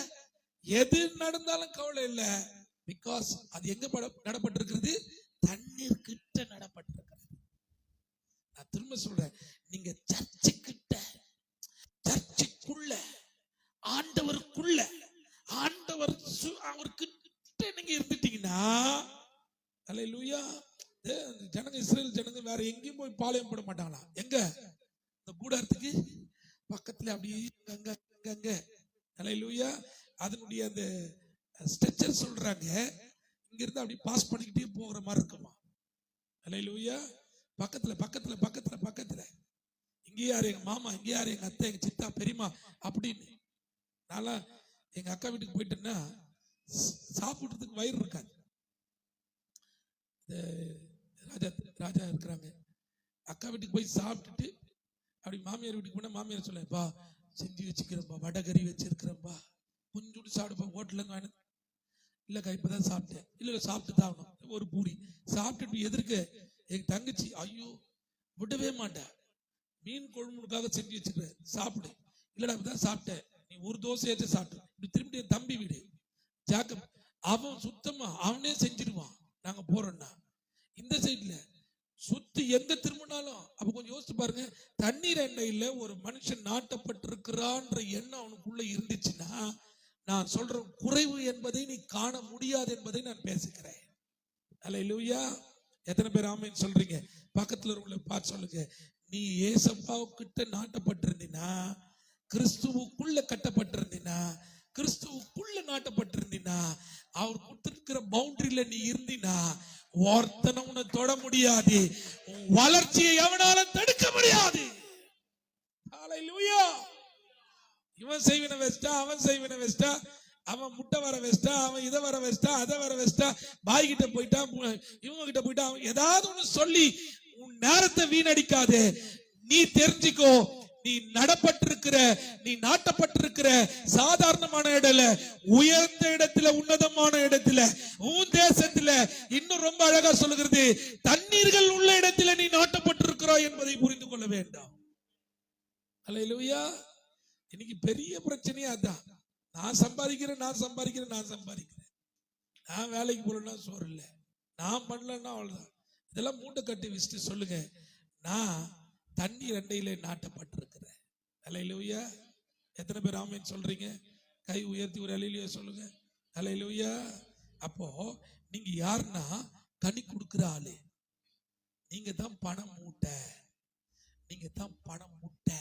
எது நடந்தாலும் கவலை இல்லை. பிகாஸ் அது எங்க நடப்பட்டிருக்கிறது? தண்ணீர் கிட்ட நடப்பட்டிருக்கிறது. நான் திரும்ப சொல்றேன், நீங்க சர்ச்சு கிட்ட, சர்ச்சுக்குள்ள, ஆண்டவருக்குள்ள, ஆண்டவர் அவர்கிட்ட நீங்க இருந்துட்டீங்கன்னா, அல்லேலூயா. ஜனங்க, இஸ்ரேல் ஜனங்க வேற எங்கேயும் போய் பாளையம் போட மாட்டாங்களா? எங்க? இந்த கூடாரத்துக்கு பக்கத்துல அப்படியே அங்க அங்க. அல்லேலூயா. அதனுடைய அந்த ஸ்ட்ரக்சர் சொல்றாங்க, இங்க இருந்து அப்படி பாஸ் பண்ணிக்கிட்டே போகிற மாதிரி இருக்குமா. அல்லேலூயா. பக்கத்துல பக்கத்துல பக்கத்துல பக்கத்துல. இங்கே யாரு எங்க மாமா, இங்கே யாரு எங்க அத்தை, எங்க சித்தா, பெரியமா அப்படின்னு. நான் எங்க அக்கா வீட்டுக்கு போயிட்டேன்னா சாப்பிடுறதுக்கு வயிறு இருக்காது. ராஜா இருக்கிறாங்க, அக்கா வீட்டுக்கு போய் சாப்பிட்டுட்டு அப்படி மாமியார் வீட்டுக்கு போனா மாமியார் சொல்லப்பா செஞ்சு வச்சுக்கிறேன்பா, வடகறி வச்சிருக்கிறேன்பா, கொஞ்சோண்டு சாப்பிடுப்பா, ஹோட்டல்ல இருந்து வாங்க. இல்லக்கா இப்பதான் சாப்பிட்டேன். இல்ல சாப்பிட்டு தான் ஆகணும். ஒரு பூரி சாப்பிட்டுட்டு எதிர்க்க எங்க தங்கச்சி, ஐயோ விடவே மாட்டேன், மீன் குழம்புக்காக செஞ்சு வச்சுக்கிறேன், சாப்பிடு. இல்லடா இப்பதான் சாப்பிட்டேன், நீ ஒரு தோசையாச்சும் சாப்பிட்டு. இப்படி திரும்பி என் தம்பி வீடு ஜாக்கப், அவன் சுத்தமா அவனே செஞ்சிருவான். நாங்க போறோம்னா இந்த சைட்ல சுத்தி எங்க திரும்பினாலும். அப்ப கொஞ்சம் யோசிச்சு பாருங்க, தண்ணீர் எண்ணெயில ஒரு மனுஷன் நாட்டப்பட்டிருக்கிறான்ற எண்ணம் அவனுக்குள்ள இருந்துச்சுன்னா, நான் சொல்ற குறைவு என்பதை நீ காண முடியாது என்பதை நான் பேசுகிறேன். அல்லேலூயா. எத்தனை பேர் ஆமென் சொல்றீங்க? பக்கத்துல உள்ள பார்த்து சொல்லுங்க, நீ ஏசப்பாவுக்கிட்ட நாட்டப்பட்டிருந்தீனா, கிறிஸ்துவுக்குள்ள கட்டப்பட்டிருந்தீனா, கிறிஸ்துவுக்குள்ள நாட்டப்பட்டிருந்தீனா, அவர் கொடுத்திருக்கிற பவுண்டரியில நீ இருந்தீனா, ஒருத்தனை உன்னை தொட முடியாது, வளர்ச்சியை எவனால தடுக்க முடியாது. ஹல்லேலூயா. இவன் செய்வன வெஸ்டா, அவன் செய்வன வெஸ்டா, அவன் முட்டை வர வெஸ்டா, அவன் இதை வர வெஸ்டா, அதை வர வெஸ்டா, பாய் கிட்ட போயிட்டா, இவங்க கிட்ட போயிட்டா, ஏதாவது ஒண்ணு சொல்லி உன் நேரத்தை வீணடிக்காதே. நீ தெரிஞ்சுக்கோ, நீ நடப்பட்டிருக்கிற, நீ நாட்டப்பட்டிருக்கிற சாதாரணமான இடத்துல, உயர்ந்த இடத்துல, உன்னதமான இடத்துல, உன் தேசத்துல, இன்னும் ரொம்ப அழகா சொல்லுகிறது, தண்ணீர்கள் உள்ள இடத்துல நீ நாட்டப்பட்டிருக்கிறாய் என்பதை புரிந்து கொள்ள வேண்டாம். அல்லேலூயா. இன்னைக்கு பெரிய பிரச்சனையா அதான், நான் சம்பாதிக்கிறேன், நான் வேலைக்கு போறேன்னா சோறு இல்லை, நான் பண்ணலன்னா அவ்வளவுதான். இதெல்லாம் மூட்டை கட்டி வச்சுட்டு சொல்லுங்க, நான் தண்ணீர் அண்டையிலே நாட்டப்பட்டிருக்கிறேன். அல்லேலூயா. எத்தனை பேர் ஆமென் சொல்றீங்க? கை உயர்த்தி ஒரு அல்லேலூயா சொல்லுங்க. அல்லேலூயா. அப்போ நீங்க யாருன்னா கனி கொடுக்கிற ஆளு. நீங்க தான் பணம் மூட்டை, நீங்க தான் பணம் முட்டை.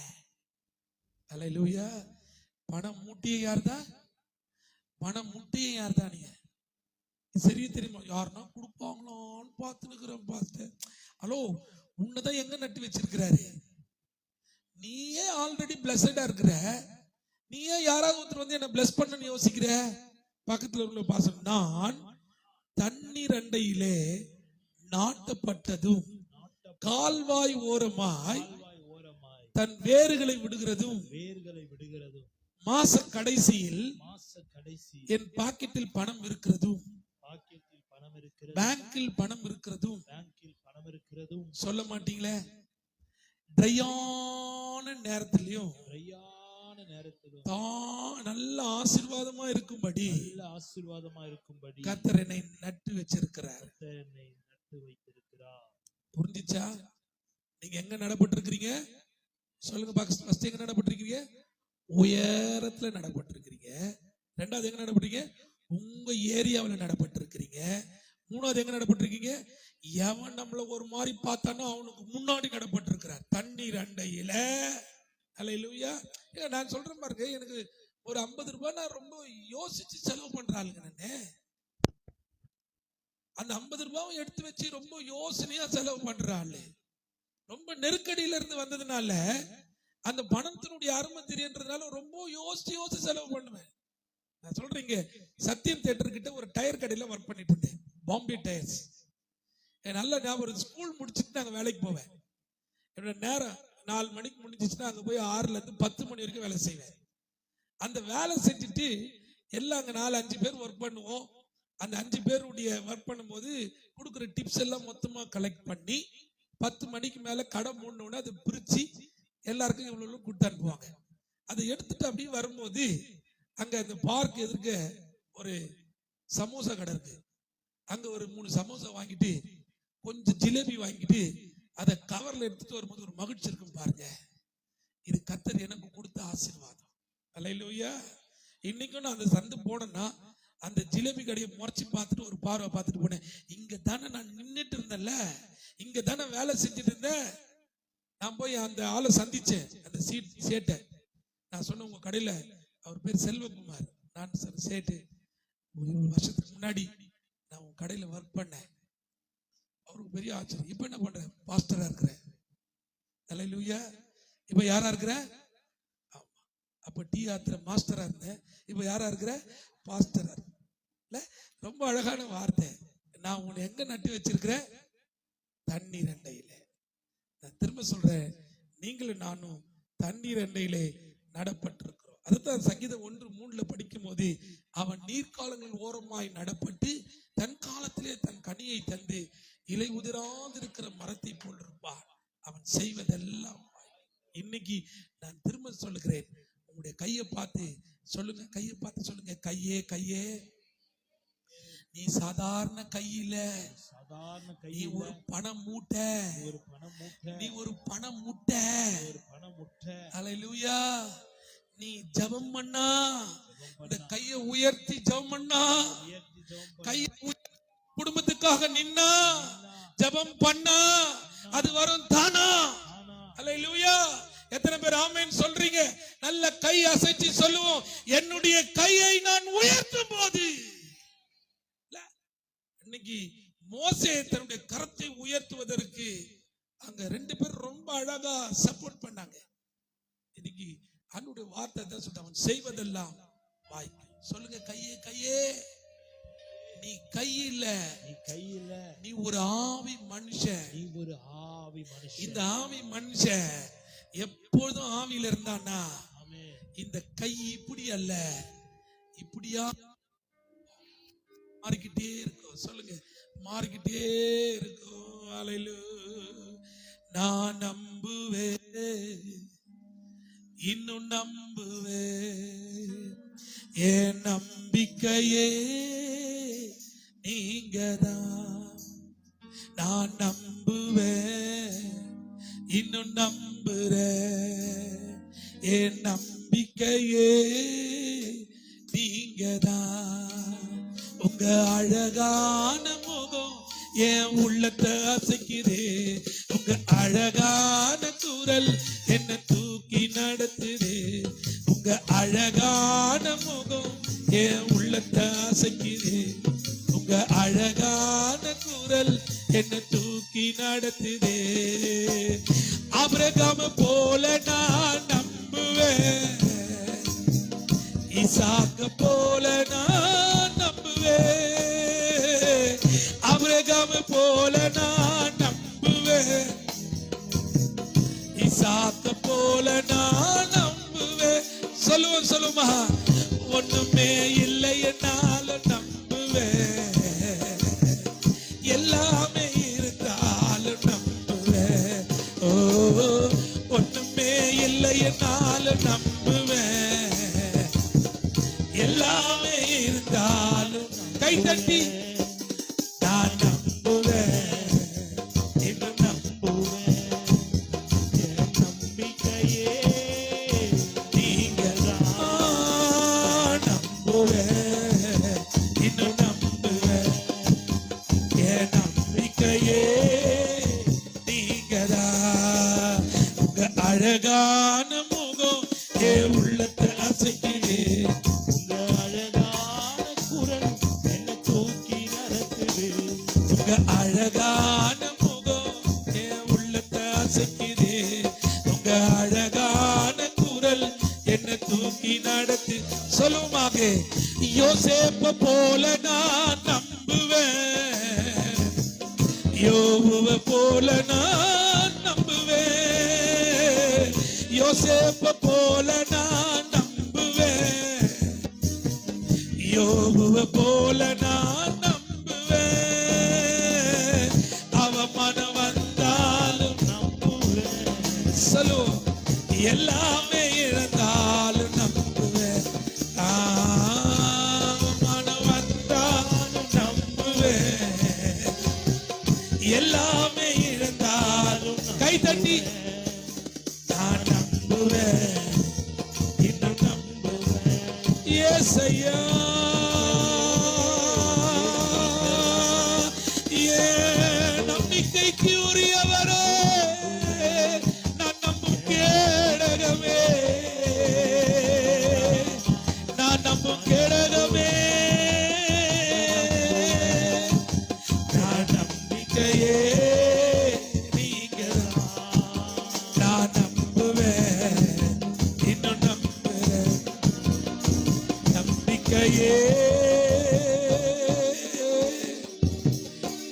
அல்லேலூயா. பணம் மூட்டியை யார்தான்? பணம் முட்டியை யார்தான்? நீங்க சரியா தெரியுமா? யாருன்னா கொடுப்பாங்களான்னு பார்த்துனுக்குறேன் பாஸ்டர். ஹலோ, உன்னதான் எங்க நட்டு வச்சிருக்கிறாரு? நீயே ஆல்ரெடி பிளஸடா இருக்கிற, நீயே யாராவது ஒருத்தர் வந்து என்ன பிளஸ் பண்ணு யோசிக்கிற? பக்கத்துல உள்ள பாசம், நான் தண்ணீர் அண்டையிலே நாட்டப்பட்டதும் கால்வாய் ஓரமாய் தன் வேர்களை விடுகிறதும் மாச கடைசியில் என் பாக்கெட்டில் பணம் இருக்கிறதும் பேங்கில் பணம் இருக்கிறதும் சொல்ல மாட்டீங்களே? ட்ரையான நேரத்திலையும் நல்ல ஆசீர்வாதமா இருக்கும்படி கர்த்தர் என்னை நட்டு வச்சிருக்கிறார். புரிஞ்சிச்சா? நீங்க எங்க நடப்பட்டிருக்கிறீங்க? சொல்லுங்க பாக்க. ஃபர்ஸ்ட் எங்க நடப்பட்டிருக்கீங்க? உயரத்துல நடப்பட்டிருக்கிறீங்க. ரெண்டாவது எங்க நடப்பட்டிருக்கீங்க? உங்க ஏரியாவில் நடப்பட்டிருக்கிறீங்க. மூணாவது எங்க நடப்பட்டிருக்கீங்க? எவன் நம்மள ஒரு மாதிரி பார்த்தானோ அவனுக்கு முன்னாடி நடப்பட்டிருக்கிறார், தண்ணீர் அண்டையில. அல்லேலூயா. நான் சொல்றேன் பாருங்க, எனக்கு ஒரு 50 ரூபாய் நான் ரொம்ப யோசிச்சு செலவு பண்றாளுங்க. நானு அந்த 50 ரூபாயும் எடுத்து வச்சு ரொம்ப யோசனையா செலவு பண்றாள். ரொம்ப நெருக்கடியில இருந்து வந்ததுனால அந்த பணத்தினுடைய அருமை தெரியன்றதுனால ரொம்ப யோசிச்சு செலவு பண்ணுவேன். நான் சொல்றீங்க, சத்தியம் தியேட்டர் கிட்ட ஒரு டயர் கடையில ஒர்க் பண்ணிட்டு இருந்தேன், பாம்பே டயர்ஸ். நல்ல ஞாபகம். ஸ்கூல் முடிச்சுட்டு நாங்க வேலைக்கு போவேன். என்னோட நேரம் 4 மணிக்கு முடிஞ்சிச்சுன்னா அங்க போய் 6ல இருந்து 10 மணி வரைக்கும் வேலை செய்வேன். அந்த வேலை செஞ்சுட்டு எல்லாம் அங்க 4-5 பேர் ஒர்க் பண்ணுவோம். அந்த 5 பேருடைய ஒர்க் பண்ணும்போது கொடுக்குற டிப்ஸ் எல்லாம் மொத்தமா கலெக்ட் பண்ணி 10 மணிக்கு மேல கடை மூடணும்னா அதை பிரிச்சு எல்லாருக்கும் இவ்வளவு கொடுத்து அனுப்புவாங்க. அதை எடுத்துட்டு அப்படியே வரும்போது அங்க அந்த பார்க் எதிர்க்க ஒரு சமோசா கடை இருக்கு. அங்க ஒரு 3 சமோசா வாங்கிட்டு கொஞ்சம் ஜிலேபி வாங்கிட்டு அதை கவர்ல எடுத்துட்டு வரும்போது ஒரு மகிழ்ச்சி இருக்கும் பாருங்க. இது கர்த்தர் எனக்கு கொடுத்த ஆசீர்வாதம். அல்லேலூயா. இன்னைக்கும் நான் அந்த சந்து போனேன்னா அந்த ஜிலேபி கடையை முறைச்சு பார்த்துட்டு ஒரு பார்வை பார்த்துட்டு போனேன். இங்க தானே நான் நின்றுட்டு இருந்தேன்ல, இங்க தானே வேலை செஞ்சுட்டு இருந்தேன். நான் போய் அந்த ஆளை சந்திச்சேன், அந்த சேட்டை. நான் சொன்ன, உங்க கடையில அவர் பேர் செல்வகுமார். நான் சேட்டு, ஒரு வருஷத்துக்கு முன்னாடி நான் உங்க கடையில ஒர்க் பண்ணேன். அவருக்கு பெரிய ஆச்சரியம். இப்ப என்ன பண்றேன்? பாஸ்டரா இருக்கிறேன். அல்லேலூயா. இப்ப யாரா இருக்கிற? அப்ப டீ ஆத்திர மாஸ்டரா இருந்தேன், இப்ப யாரா இருக்கிற? பாஸ்டரா. இல்ல, ரொம்ப அழகான வார்த்தை. நான் உன்னை எங்க நட்டு வச்சிருக்கிறேன்? தண்ணீர் அண்டையில. நான் திரும்ப சொல்றேன், நீங்களும் நானும் தண்ணீர் அண்டையிலே நடப்பட்டிருக்கிறோம். அதுதான் சங்கீதம் 1:3 படிக்கும் போது, அவன் நீர்க்காலங்கள் ஓரமாய் நடப்பட்டு தன் காலத்திலே தன் கனியை தந்து இலை உதிராதிருக்கிற மரத்தை போல் இருப்பான், அவன் செய்வதெல்லாம். இன்னைக்கு நான் திரும்ப சொல்லுகிறேன், உங்களுடைய கையை பார்த்து சொல்லுங்க, கையை பார்த்து சொல்லுங்க, கையே கையே, நீ சாதாரண கையில, நீ ஒரு பணம் மூட்டை, நீ ஒரு பணம் மூட்டை. அல்லேலூயா. நீ ஜெபம் பண்ணா, இந்த கையை உயர்த்தி ஜெபம் பண்ணா, கையை குடும்பத்துக்காக நின்னா, ஜெபம் பண்ணா, அது வரும் தானா. அல்லேலூயா. எத்தனை பேர் ஆமென் சொல்றீங்க? நல்ல கை அசைச்சு சொல்லுவோம், என்னுடைய கையை நான் உயர்த்தும் போது. இன்னைக்கு மோசே தன்னுடைய கரத்தை உயர்த்துவதற்கு அங்க 2 பேர் ரொம்ப அழகா சப்போர்ட் பண்ணாங்க. இன்னைக்கு அவனுடைய வார்த்தை தான் சொல்லிட்டு, அவன் செய்வதெல்லாம் வாய்க்கு. சொல்லுங்க, கையே கையே, நீ கையில, நீ ஒரு ஆவி மனுஷன், நீ ஒரு ஆவி மனுஷன். இந்த ஆவி மனுஷன் எப்பொழுதும் ஆவியில இருந்தானா, இந்த கை இப்படி அல்ல, இப்படியா மாறிக்கிட்டே இருக்கும். சொல்லுங்க, மாறிக்கிட்டே இருக்கும். அல்லேலூயா. நான் நம்புவேன், இன்னும் நம்புவேன், என் நம்பிக்கையே நீங்கதான். நான் நம்புவேன், இன்னும் நம்புறேன், என் நம்பிக்கையே நீங்கதான். உங்க அழகான முகம் என் உள்ளத்தை அசைக்குதே, உங்க அழகான குரல் என்ன தூக்கி நடத்துதே. அழகான முகம் என் உள்ளத்தை அசைக்குது, உங்க அழகான குரல் என்ன தூக்கி நடத்துதே. ஆபிரகாம் போல நான் நம்புவேன், ஈசாக்க போல நான் நம்புவேன், ஆபிரகாம் போல நான் நம்புவேன், ஈசாக்க போல நான் நம்புவேன். சொல்லுவோம் சொல்லுமா, ஒண்ணுமே இல்லை என்னாலும் நம்புவேன், எல்லாமே இருந்தாலும் நம்புவேன். ஓ, ஒண்ணுமே இல்லை என்னாலும் நம்புவேன், எல்லாமே இருந்தாலும். கை தட்டி நான் நம்புவேன், இன்னும் நம்புவேன், என் நம்பிக்கையே நீங்கதான். நம்புவேன், இன்னும் நம்புவேன், என் நம்பிக்கையே நீங்கதான். உங்க அழகான முகம் என் உள்ளத்தை அசைக்குது, உங்க அழகான குரல் என்ன தூக்கி நடத்துது, உங்க அழகான முகம் என் உள்ளத்தை அசைக்குது, உங்க அழகான குரல் என்ன தூக்கி நடத்து. சொல்லுமாக, யோசேப்ப போல நான் நம்புவேன், யோபுவ போல நான் நம்புவேன், யோசேப்ப போல நான் நம்புவேன், யோபுவ போல நான் நம்புவேன், அவமானம் வந்தாலும் நம்புவேன். சொல்லு, எல்லாமே இழந்தாலும் நம்புவேன், அவமானம் வந்தாலும் நம்புவேன், எல்லாமே இழந்தாலும். கை தட்டி நான் நம்புவேன், இன்னும் நம்புவேன். ஏசையா நம்பிக்கைக்கு உரியவரே, நான் நம்பும் கேடகமே, நான் நம்பும் கேடகமே, நான் நம்பிக்கையே நீங்கதான். நான் நம்புவேன், இன்னும் நம்புவேன், நம்பிக்கையே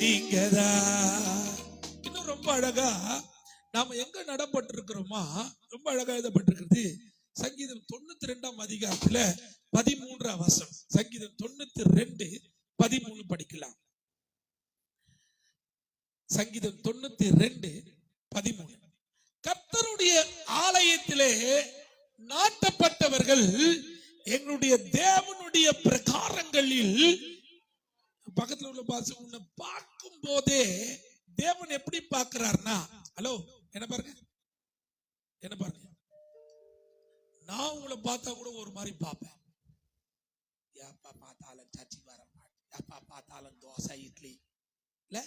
நீங்கதான். இன்னும் ரொம்ப அழகா நாம எங்க நடப்பட்டிருக்கிறோமா, ரொம்ப அழகா எழுதப்பட்டிருக்கிறது. சங்கீதம் 92ஆம் அதிகாரத்துல 13ஆம் வசனம். சங்கீதம் 92:13 படிக்கலாம். சங்கீதம் 92:13. கர்த்தருடைய ஆலயத்திலே நாட்டப்பட்டவர்கள் எங்களுடைய தேவனுடைய பிரகாரங்களில். பக்கத்துல உள்ள பாச உன்னை பார்க்கும் போதே தேவன் எப்படி பார்க்கிறார்னா, ஹலோ என்ன பாருங்க, என்ன பாருங்க, நான் உங்களை பார்த்தா கூட ஒரு மாதிரி பார்ப்பேன். எப்ப பார்த்தாலும் சர்ச்சைக்கு வர மாட்டேன், எப்ப பார்த்தாலும் தோசை இட்லி இல்ல,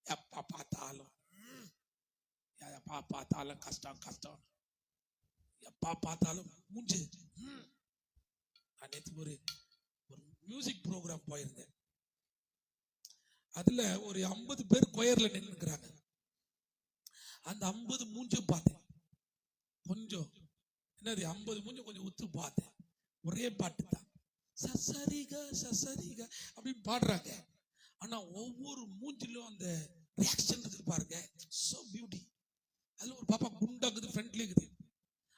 எப்ப பார்த்தாலும் எப்ப பார்த்தாலும் கஷ்டம் கஷ்டம், எப்ப பார்த்தாலும் மூஞ்சு. நான் நேற்று ஒரு மியூசிக் ப்ரோக்ராம் போயிருந்தேன். அதுல ஒரு 50 பேர் கொயர்ல நின்னுக்கிறாங்க. அந்த 50 மூஞ்சும் பார்த்தேன். கொஞ்சம் என்னது 50 மூஞ்சும் கொஞ்சம் உத்து பார்த்தேன். ஒரே பாட்டு தான், சசரிக சசரிக அப்படின்னு பாடுறாங்க. ஆனா ஒவ்வொரு மூஞ்சிலும் அந்த ரியாக்ஷன் இருக்கு பாருங்க, சோ பியூட்டி. அதுல ஒரு பாப்பா குண்டாக்குது, ஃப்ரண்ட்ல இருக்குது,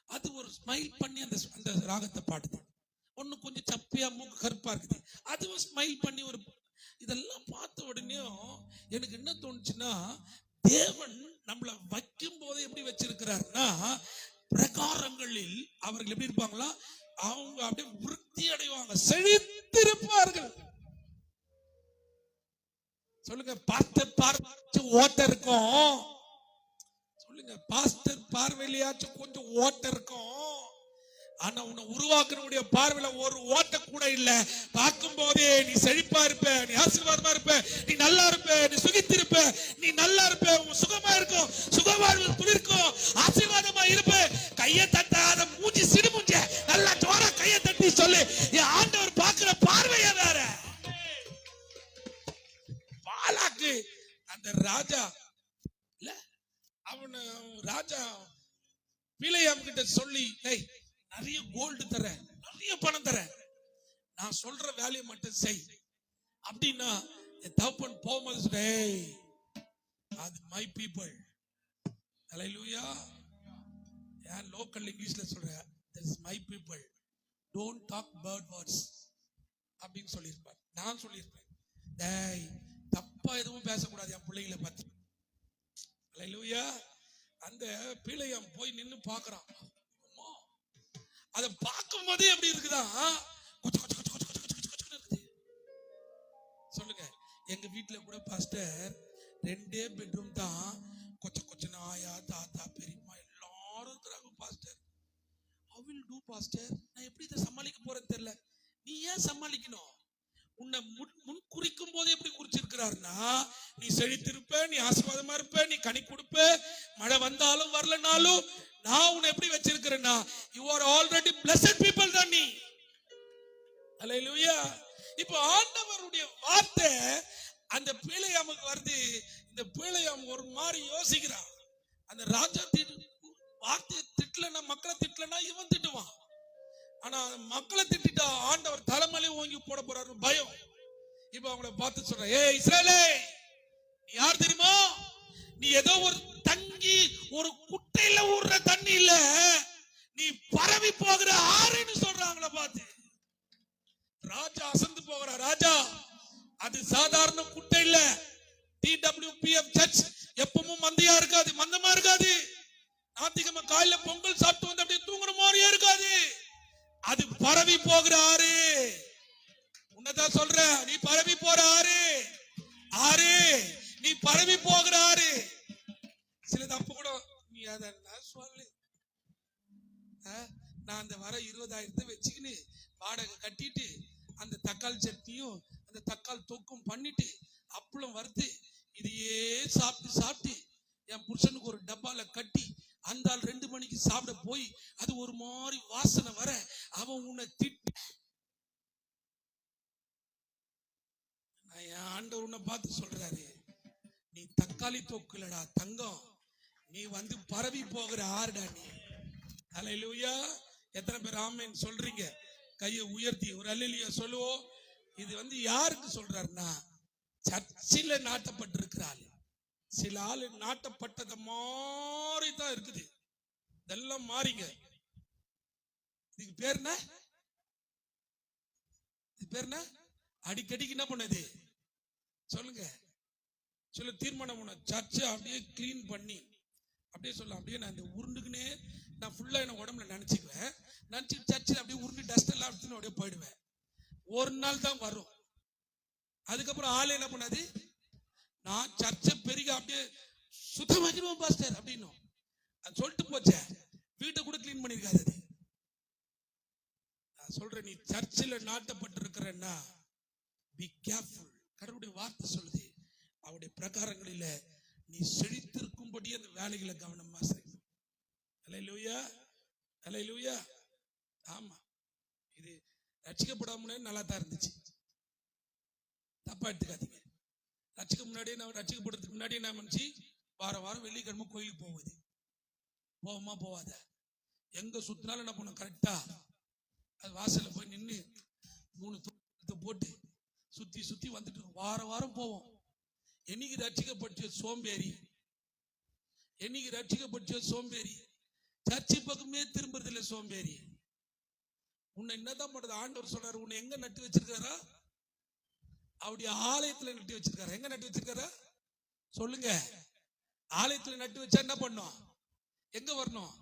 அது ஒரு ஸ்மைல் பண்ணி அந்த அந்த ராகத்தை பாடுது. ஒண்ணு கொஞ்சம் சப்பையா மூக்கு கருப்பா இருக்குது, அதுவும் ஸ்மைல் பண்ணி ஒரு. இதெல்லாம் பார்த்த உடனே எனக்கு என்ன தோணுச்சுன்னா, தேவன் நம்மளை வைக்கும் போது எப்படி வச்சிருக்கிறாருன்னா, பிரகாரங்களில் அவர்கள் எப்படி இருப்பாங்களா, அவங்க அப்படியே விருத்தி அடைவாங்க, செழித்திருப்பார்கள். சொல்லுங்க, பாஸ்டர் பார்த்து ஓட்ட இருக்கும். சொல்லுங்க, பாஸ்டர் பார்வையிலையாச்சும் கொஞ்சம் ஓட்ட இருக்கும். ஆனா உன்னை உருவாக்குறவனுடைய பார்வையில ஒரு ஓட்ட கூட இல்ல. பார்க்கும் போதே நீ செழிப்பா இருப்ப, நீ ஆசீர்வாதமா இருப்ப, நீ நல்லா இருப்ப, நீ சுகித்திருப்ப, நீ நல்லா இருப்ப, உன் சுகமா இருக்கும், சுகவாழ்வு துளிர்க்கும், ஆசீர்வாதமா இருப்ப. கையை தட்டாத மூஞ்சி சிடு மூஞ்ச நல்லா ஜோரா கைய ராஜா இல்ல, அவன் ராஜா பிலேயாம் கிட்ட சொல்லி, நிறைய கோல்டு தரேன், நிறைய பணம் தரேன், நான் சொல்ற வேலையை மட்டும் செய் அப்படின்னா என் தகப்பன் போகும்போது சொல்ற, அது மை பீப்புள். ஹல்லேலூயா. ஏன் லோக்கல் இங்கிலீஷ்ல சொல்ற, that is my people, don't talk bad words அப்படின்னு சொல்லியிருப்பார். நான் சொல்லியிருப்பேன், தப்பா எதுவும் பேசக்கூடாது என் பிள்ளைகளை பார்த்து. ஹல்லேலூயா. அந்த பிள்ளையம் போய் நின்னு பாக்குறான். அதை பார்க்கும் போதே எப்படி இருக்குதா, சொல்லுங்க. எங்க வீட்டுல கூட பாஸ்டர் 2 பெட்ரூம் தான், கொச்ச கொச்சன ஆயா தாத்தா பெரியம்மா எல்லாரும் இருக்கிறாங்க pastor. How will do pastor? நான் எப்படி இதை சமாளிக்க போறேன்னு தெரியல. நீ ஏன் சமாளிக்கணும்? உன்னை முன் குறிக்கும் போது எப்படி குறிச்சிருக்கிறாருன்னா, நீ செழித்திருப்ப, நீ ஆசீர்வாதமா இருப்ப, நீ கனி கொடுப்ப, மழை வந்தாலும் வரலனாலும் நான் உன்னை எப்படி வச்சிருக்கிறேன்னா, you are already blessed people தான் நீ. ஹல்லேலூயா. இப்போ ஆண்டவருடைய வார்த்தை அந்த பிலேயாமுக்கு வருது. இந்த பிலேயாம் ஒரு மாதிரி யோசிக்கிறான். அந்த ராஜா வார்த்தையை திட்டலன்னா, மக்களை திட்டலன்னா இவன் திட்டுவான். ஆனா மக்களை திட்டா ஆண்டவர் தலைமையிலே ஓங்கி போட போறாரு பயம். இப்ப அவங்கள பார்த்து சொல்ற, இஸ்ரவேலே, நீ யார் தெரியுமா? நீ ஏதோ ஒரு தங்கி ஒரு குட்டையில ஊர்ற தண்ணி இல்ல, நீ பரவி போகிற ஆறுன்னு சொல்றாங்கள பார்த்து. ராஜா அசந்து போகிற ராஜா, அது சாதாரண குட்டை இல்ல. TWPF சர்ச் எப்பவும் மந்தையா இருக்காது, மந்தமா இருக்காது. ஞாயிற்றுக்கிழமை காலையில பொங்கல் சாப்பிட்டு வந்து அப்படியே தூங்குற மாதிரியே இருக்காது. அது பரவி போகிற ஆறு. உன்னதான் சொல்ற, நீ பரவி போற ஆறு. ஆறு, நீ பரவி போகிற ஆறு. சிலது அப்ப கூட நீ அத சொல்லு, நான் அந்த வர 20,000 வச்சுக்கின்னு வாடகை கட்டிட்டு அந்த தக்காளி சட்னியும் அந்த தக்காளி தொக்கும் பண்ணிட்டு அப்பளம் வறுத்து இதையே சாப்பிட்டு சாப்பிட்டு என் புருஷனுக்கு ஒரு டப்பால கட்டி அந்த 2 மணிக்கு சாப்பிட போய் அது ஒரு மாதிரி வாசனை வர அவன் உன்னை திட்டு, என் ஆண்டவர் உன்னை பார்த்து சொல்றாரு, நீ தக்காளி தொக்குலடா தங்கம், நீ வந்து பரவி போகிற ஆறுடா நீ. ஹல்லேலூயா. எத்தனை பேர் ஆமென் சொல்றீங்க? கையை உயர்த்தி ஒரு அல்லேலூயா சொல்லுவோம். இது வந்து யாருக்கு சொல்றாருன்னா, சர்ச்சில நாட்டப்பட்டிருக்கிறாள். சில ஆளு நாட்டப்பட்டது மாதிரி தான் இருக்குது. இதெல்லாம் மாறிங்க. இதுக்கு பேர் என்ன? இது பேர் என்ன? அடிக்கடிக்கு என்ன பண்ணது சொல்லுங்க, சொல்ல தீர்மானம் பண்ண. சர்ச்சை அப்படியே கிளீன் பண்ணி அப்படியே சொல்லலாம். அப்படியே நான் இந்த உருண்டுக்குனே நான் ஃபுல்லா என்ன உடம்புல நினைச்சுக்குவேன். நினைச்சு சர்ச்சில் அப்படியே உருண்டு டஸ்ட் எல்லாம் எடுத்துன்னு அப்படியே போயிடுவேன். ஒரு நாள் தான் வரும். அதுக்கப்புறம் ஆளு என்ன பண்ணாது, நான் சர்ச்சை பெருக அப்படியே சுத்தமாக்கிடுவோம் பாஸ்டர் அப்படின்னும். அது சொல்லிட்டு போச்சே, வீட்டை கூட கிளீன் பண்ணிருக்காது. அது நான் சொல்றேன், நீ சர்ச்சில் நாட்டப்பட்டிருக்கிறன்னா பி கேர்ஃபுல். கடவுளுடைய வார்த்தை சொல்லுது, அவருடைய பிரகாரங்களில நீ செழித்திருக்கும்படி அந்த வேலைகளை கவனமா செய்யணும். ஹல்லேலூயா, ஹல்லேலூயா. ஆமா, இது ரட்சிக்கப்படாம நல்லா தான் இருந்துச்சு, தப்பா எடுத்துக்காதீங்க. ரட்சிக்கப்படுறதுக்கு முன்னாடி என்ன பண்ணுச்சு, வாரம் வாரம் வெள்ளிக்கிழமை கோயிலுக்கு போகுது. போவோமா போவாத? எங்க சுத்தினாலும் என்ன பண்ணும், கரெக்டா அது வாசல்ல போய் நின்று 3 தூக்கத்தை போட்டு சுத்தி சுத்தி வந்துட்டு வாரம் வாரம் போவோம். என்னைக்கு ரட்சிக்கப்பட்ட சோம்பேறி, என்னைக்கு ரட்சிக்கப்பட்ட சோம்பேறி, சர்ச்சை பக்கமே திரும்புறது இல்லை சோம்பேறி. உன்னை என்னதான் பண்றது? ஆண்டவர் சொல்றாரு, உன்னை எங்க நட்டு வச்சிருக்காரா? அவருடைய ஆலயத்துல நட்டு வச்சிருக்காரு. எங்க நட்டு வச்சிருக்காரா சொல்லுங்க? ஆலயத்துல நட்டு வச்சா என்ன பண்ணும்? எங்க வரணும்?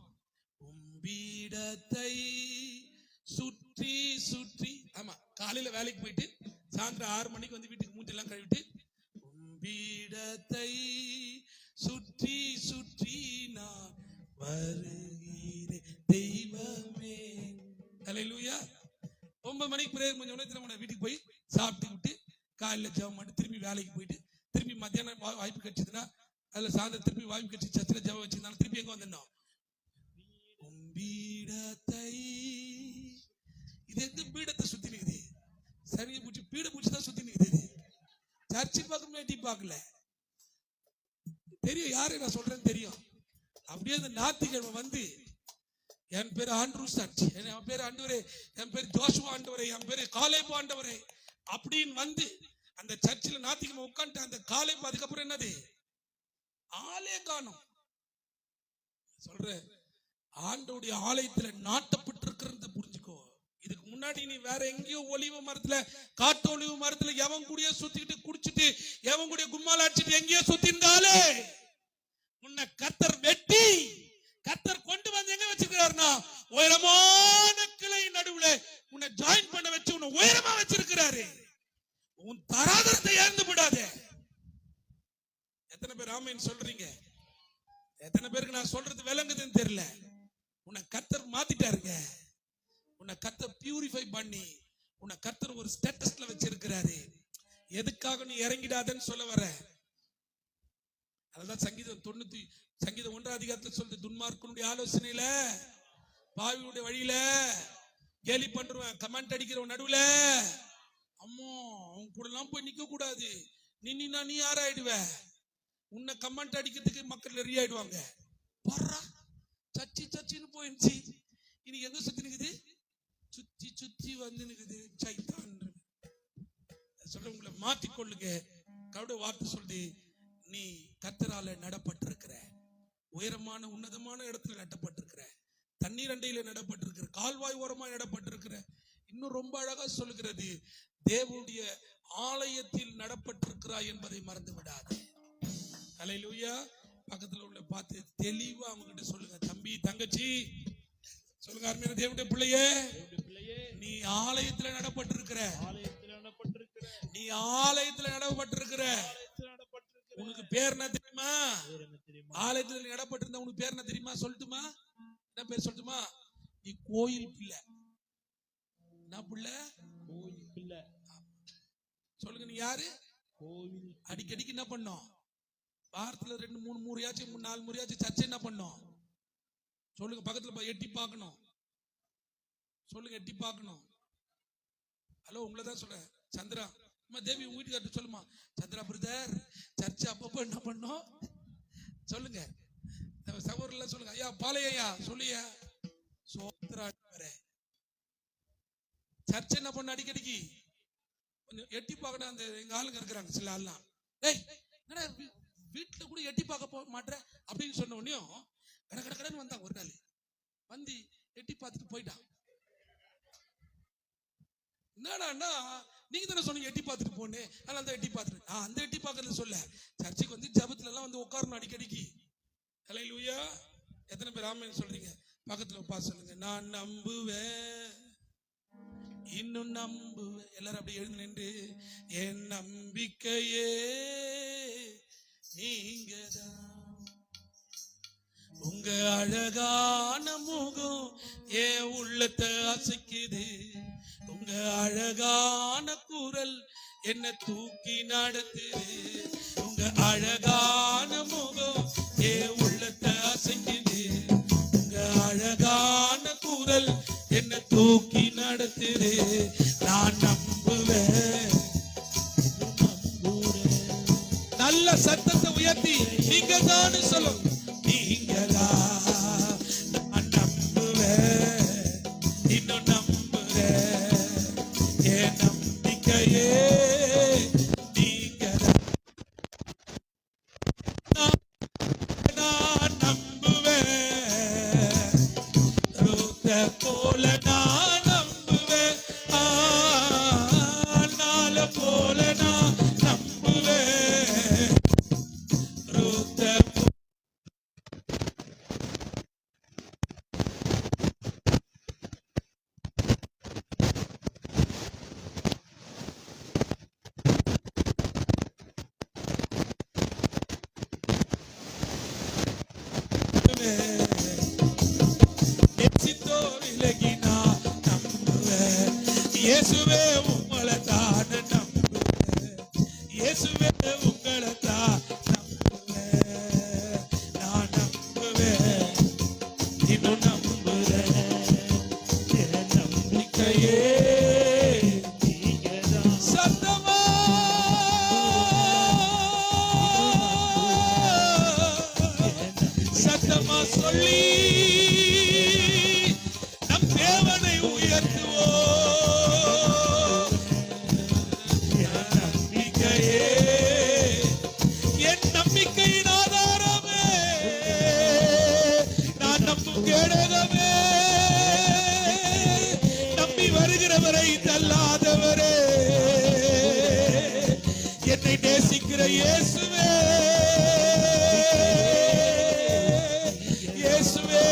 உம்பீடத்தை சுற்றி சுற்றி. ஆமா, காலையில வேலைக்கு போயிட்டு சாயந்தரம் 6 மணிக்கு வந்து வீட்டுக்கு மூஞ்செல்லாம் கழுவிட்டு உம்பீடத்தை சுற்றி சுற்றி நான் வருகிறேன் தெய்வமே. ஹல்லேலூயா. 9 மணிக்கு பிரேயர் முடிஞ்ச வீட்டுக்கு போய் சாப்பிட்டு விட்டு காலையில் ஜெபம் பண்ணி திரும்பி வேலைக்கு போயிட்டு திரும்பி மத்தியானம் வாய்ப்பு கிடைச்சதுன்னா அதுல சாயந்தரம் திருப்பி வாய்ப்பு கிடைச்சி சர்ச்சில் ஜெபம் வச்சிருந்தாலும் திருப்பி எங்க வந்துடணும்? பீடத்தை. இது எந்த பீடத்தை சுத்தி நிக்குது? சரி பூச்சி, பீட பூச்சி தான் சுத்தி நிக்குது. சர்ச்சு பக்கமே எட்டி பார்க்கல. தெரியும் யாரு நான் சொல்றேன்னு தெரியும். அப்படியே அந்த ஞாயிற்றுக்கிழமை வந்து என் பேர் ஆண்ட்ரூ சர்ச், என் பேர் ஆண்டவரே, என் பேர் ஜோஷுவா ஆண்டவரே, என் பேர் காலேபு ஆண்டவரே அப்படின்னு வந்து அந்த சர்ச்சில் ஞாயிற்றுக்கிழமை உட்காந்துட்டு அந்த காலேபு அதுக்கப்புறம் என்னது ஆளே காணும். சொல்றேன் ஆண்டோடைய ஆலயத்துல நாட்டப்பட்டு இருக்கிறத புரிஞ்சுக்கோ. இதுக்கு முன்னாடி நீ வேற எங்கேயோ ஒலிவு மரத்துல காட்டு ஒலிவு மரத்துல எவன் கூடயோ சுத்திக்கிட்டு குடிச்சிட்டு எவன் கூடயோ கும்மால அடிச்சுட்டு எங்கேயோ சுத்திருந்தாலே உன்னை கர்த்தர் வெட்டி கர்த்தர் கொண்டு வந்து எங்க வச்சிருக்கிறாருன்னா உயரமான கிளை நடுவுல உன்னை ஜாயின் பண்ண வச்சு உன்னை உயரமா வச்சிருக்கிறாரு. உன் தராதரத்தை இழந்து விடாதே. எத்தனை பேர் ஆமென் சொல்றீங்க? எத்தனை பேருக்கு நான் சொல்றது விளங்குதுன்னு தெரியல. உன்னை கர்த்தர் மாத்திட்டாருங்க. உன்னை கர்த்தர் பியூரிஃபை பண்ணி உன்னை கர்த்தர் ஒரு ஸ்டேட்டஸ்ல வச்சிருக்கிறாரு. எதுக்காக நீ இறங்கிடாதன்னு சொல்ல வர. அதுதான் சங்கீதம் 1 சொல்லுது, துன்மார்க்கனுடைய ஆலோசனையில பாவியுடைய வழியில கேலி பண்றவன் கமெண்ட் அடிக்கிறவன் நடுவுல அம்மா அவங்க கூட எல்லாம் போய் நிக்க கூடாது. நீ யாராயிடுவ? உன்னை கமெண்ட் அடிக்கிறதுக்கு மக்கள் நிறைய ஆயிடுவாங்க. பாரா சச்சின்னு போயிடுச்சு. இன்னைக்கு எங்க சுத்தி நிக்குது? சுத்தி வந்து நிக்குது சைத்தான். சொல்ற உங்களை மாத்திக்கொள்ளுங்க. கவுட வார்த்தை சொல்லி நீ கர்த்தரால நடப்பட்டிருக்கிற, உயரமான உன்னதமான இடத்துல நடப்பட்டிருக்கிற, தண்ணீர் அண்டையில நடப்பட்டிருக்கிற, கால்வாய் ஓரமா நடப்பட்டிருக்கிற. இன்னும் ரொம்ப அழகா சொல்லுகிறது, தேவனுடைய ஆலயத்தில் நடப்பட்டிருக்கிறாய் என்பதை மறந்து விடாது. அல்லேலூயா. பக்கத்துல உள்ள பார்த்து தெளிவா அவங்க கிட்ட சொல்லுங்க, தம்பி தங்கச்சி சொல்லுங்க, அருமையான தேவனுடைய பிள்ளையே, நீ ஆலயத்துல நடப்பட்டிருக்கிற, நீ ஆலயத்துல நடப்பட்டிருக்கிற. உனக்கு பேர் என்ன தெரியுமா? ஆலயத்துல நடப்பட்டிருந்தா உனக்கு பேர் என்ன தெரியுமா? சொல்லட்டுமா? என்ன பேர் சொல்லட்டுமா? நீ கோயில் பிள்ளை. என்ன பிள்ளை? கோயில் பிள்ளை. சொல்லுங்க, நீ யாரு? கோயில். அடிக்கடிக்கு என்ன பண்ணோம்? வாரத்துல 2-3 முறையாச்சும் 4 முறையாச்சும் சர்ச்சை என்ன பண்ணோம்? சொல்லுங்க, பக்கத்துல எட்டி பார்க்கணும். சொல்லுங்க, எட்டி பார்க்கணும். ஹலோ, உங்களை தான் சொல்றேன். சந்திரா தேவி உங்க வீட்டுக்கார்ட்ட சொல்லுமா, சந்திரா பிரதர் சர்ச்சை அப்பப்போ என்ன பண்ணோம் சொல்லுங்க. சகோதரர்ல சொல்லுங்க, ஐயா பாலையா சொல்லியா சோத்ரா சர்ச்சை என்ன பண்ண அடிக்கடிக்கு கொஞ்சம் எட்டி பார்க்கணும். அந்த எங்க ஆளுங்க இருக்கிறாங்க சில ஆள்லாம், டேய் என்னடா வீட்டுல கூட எட்டி பார்க்க போக மாட்டேற அப்படின்னு சொன்ன உடனேயும் கடன்னு வந்தாங்க. ஒரு நாள் வந்து எட்டி பார்த்துட்டு போயிட்டான். என்னடா நீங்க தானே சொன்னீங்க எட்டி பார்த்துட்டு போனே, அதனால தான் எட்டி பார்த்துட்டு. அந்த எட்டி பார்க்கறது சொல்ல, சர்ச்சைக்கு வந்து ஜபத்துல எல்லாம் வந்து உட்காரணும் அடிக்கடிக்கு. அல்லேலூயா. எத்தனை பேர் ஆமென் சொல்றீங்க? பக்கத்துல உட்கார சொல்லுங்க, நான் நம்புவேன், இன்னும் நம்புவேன். எல்லாரும் அப்படி எழுந்து நின்று, என் நம்பிக்கையே நீங்கதான், உங்க அழகான முகம் என் உள்ளத்தை அசைக்குது, உங்க அழகான குரல் என்ன தூக்கி நடத்துது, உங்க அழகான முகம் என் உள்ளத்தை அசைக்குது, உங்க அழகான குரல் என்ன தூக்கி நடத்துது. நான் நம்புவேன். நல்ல சத்தத்தை உயர்த்தி நீங்க தான் சொல்லும், நீங்களா. நான் நம்புவேன், இன்னும் நம்புவேன், என் நம்பிக்கையே நீங்கதான். நான் நம்புவேன், ரூத்த போல நான் நம்புவேன், நாள போல நான் நம்புவேன், ரூத்த இயேசுவே உங்களை தான் நம்புவேன், இயேசுவே உங்களை தான் நம்புவேன், நான் நம்புவேன், இன்னும் நம்புறேன், என் நம்பிக்கையே நீங்கதான். சத்தமா சொல்லி நம் தேவனை உயர்த்துவோம். என் நம்பிக்கையே, என் நம்பிக்கையின் ஆதாரமே, நான் நம்பும் கேடகமே, நம்பி வருகிறவரை தள்ளாதவரே, என்னை நேசிக்கிற இயேசுவே, இயேசுவே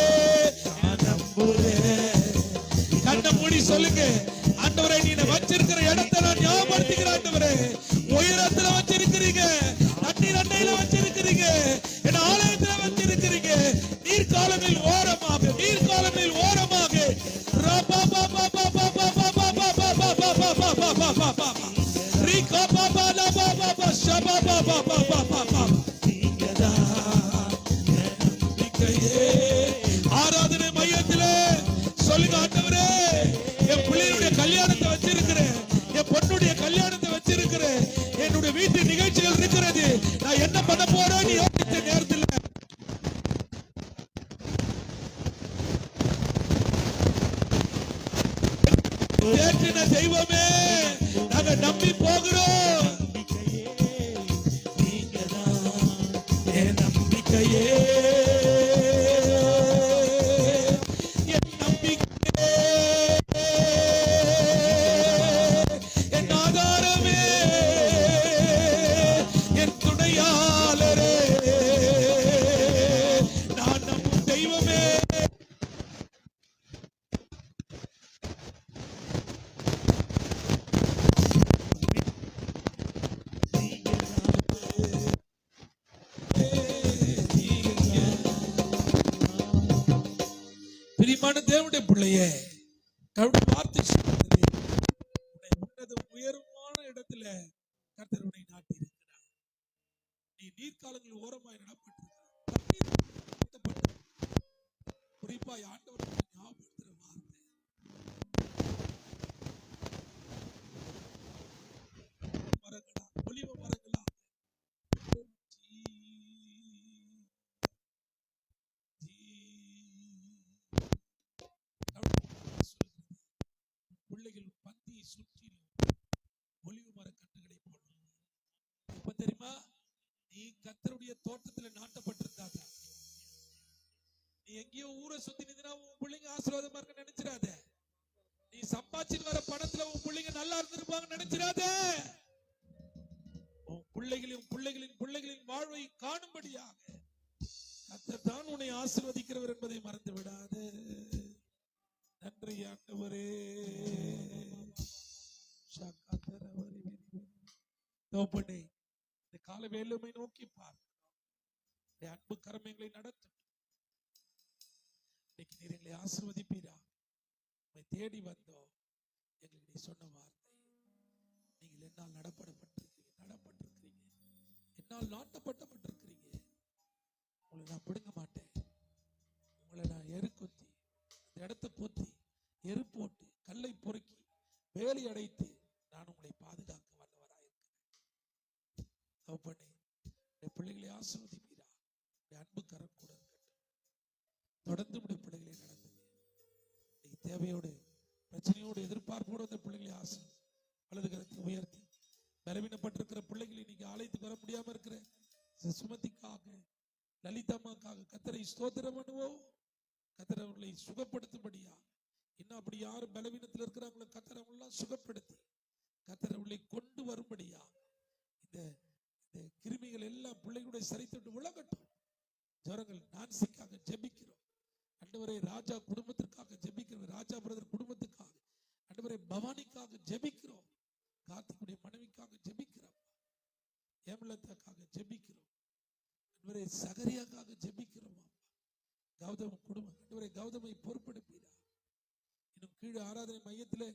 நான் நம்புறேன். கண்ணை மூடி சொல்லுங்க, ஆண்டவரே நீங்க வச்சிருக்கிற இடத்தை நான் ஞாபகப்படுத்திக்கிறேன். ஆண்டவரே உயரத்துல வச்சிருக்கிறீங்க, தண்ணீர் அண்டையில வச்சிருக்கிறீங்க, என் ஆலயத்துல வச்சிருக்கிறீங்க. நீர்காலங்களில் ஓரமாக, நீர்காலங்களில் ஓரமாக ஆராதனை மையத்திலே சொல்லுங்க, ஆண்டவரே என் பிள்ளையுடைய கல்யாணத்தை வச்சிருக்கிறேன், என் பொண்ணுடைய கல்யாணத்தை வச்சிருக்கிறேன், என்னுடைய வீட்டு நிகழ்ச்சிகள் இருக்கிறது, நான் என்ன பண்ண போறேன்னு யோசிச்ச நேரத்தில் தேற்றின தெய்வமே நாங்க நம்பி போகிறோம். என் நம்பிக்கையே, என் நம்பிக்கையே, என் ஆதாரமே, என் துணையாளரே, நான் நம்பும் தெய்வமே. பிரியமான தேவனுடைய பிள்ளையே, கர்த்தருடைய வார்த்தை சொல்லுகிறது, உன்னத உயர்வான இடத்துல கர்த்தர் உன்னை நாட்டி இருக்கிறார். நீ நீர்க்காலங்கள் ஓரமாய் நடப்பட்டிருக்கிறார். குறிப்பாய் ஆண்டவர் ஞாபகப்படுத்துகிற வார்த்தை, மரங்களா, ஒலிவ மரங்களா, பிள்ளைகள் பந்தியை சுற்றிலும் ஒலிவு மர கட்டுகளை போடணும். இப்ப தெரியுமா, நீ கர்த்தருடைய தோட்டத்துல நாட்டப்பட்டிருந்தாத, நீ எங்கேயோ ஊரை சுத்தி நின்னா உன் பிள்ளைங்க ஆசீர்வாதமா இருக்க நினைச்சிடாத. நீ சம்பாதிச்சு வர பணத்துல உன் பிள்ளைங்க நல்லா இருந்திருப்பாங்க நினைச்சிடாத. உன் பிள்ளைகளின் வாழ்வை காணும்படியாக கர்த்தர் தான் உன்னை ஆசீர்வதிக்கிறவர் என்பதை மறந்து விடாது. நன்றி ஆண்டவரே. இந்த கால வேலுமை நோக்கி பார், அன்பு கரமைகளை நடத்தும். இன்னைக்கு நீர் எங்களை ஆசீர்வதிப்பீரா. உம்மை தேடி வந்தோம், எங்களுக்கு நீ சொன்ன வார்த்தை, நீங்கள் என்னால் நடப்பட்டிருக்கிறீங்க, என்னால் நாட்டப்பட்டிருக்கிறீங்க. உங்களை நான் பிடுங்க மாட்டேன், உங்களை நான் எருக்குத்தி இந்த இடத்தை பொத்தி எரு போட்டு கல்லை பொறுக்கி வேலி அடைத்து நான் உங்களை பாதுகாக்க வல்லவராயிருக்கிறேன். பிள்ளைகளை ஆசீர்வதிப்பீரா. அன்பு கரம் கூட இருக்கட்டும். தொடர்ந்து உடைய பிள்ளைகளை நடத்துங்க. தேவையோடு பிரச்சனையோடு எதிர்பார்ப்போடு அந்த பிள்ளைகளை ஆசீர்வதி. வலது கரத்தை உயர்த்தி பலவீனப்பட்டிருக்கிற பிள்ளைகளை நீங்க ஆலயத்துக்கு வர முடியாம இருக்கிற சுமதிக்காக, லலிதாமாக்காக கர்த்தரை ஸ்தோத்திரம் பண்ணுவோம். கர்த்தர் அவர்களை சுகப்படுத்தும்படியா, இன்னும் அப்படி யாரும் பலவீனத்தில் இருக்கிறாங்களோ கர்த்தர் அவங்களெல்லாம் சுகப்படுத்தி கர்த்தர் அவர்களை கொண்டு வரும்படியா, இந்த கிருமிகள் எல்லாம் பிள்ளைகளுடைய சரித்திட்டு விலகட்டும். ஜரங்கள் நான்சிக்காக ஜெபிக்கிறோம். ஆண்டவரே ராஜா குடும்பத்திற்காக ஜெபிக்கிறோம், ராஜா பிரதர் குடும்பத்துக்காக, ஆண்டவரே பவானிக்காக ஜெபிக்கிறோம், கார்த்திகுடைய மனைவிக்காக ஜெபிக்கிறோம், ஏமலத்தாக்காக ஜெபிக்கிறோம், ஆண்டவரே சகரியாக்காக ஜெபிக்கிறோம். கௌதம குடும்பம், ஆண்டவரே கௌதமை பொறுப்பெடுப்பீரா. இன்னும் கீழே ஆராதனை மையத்தில்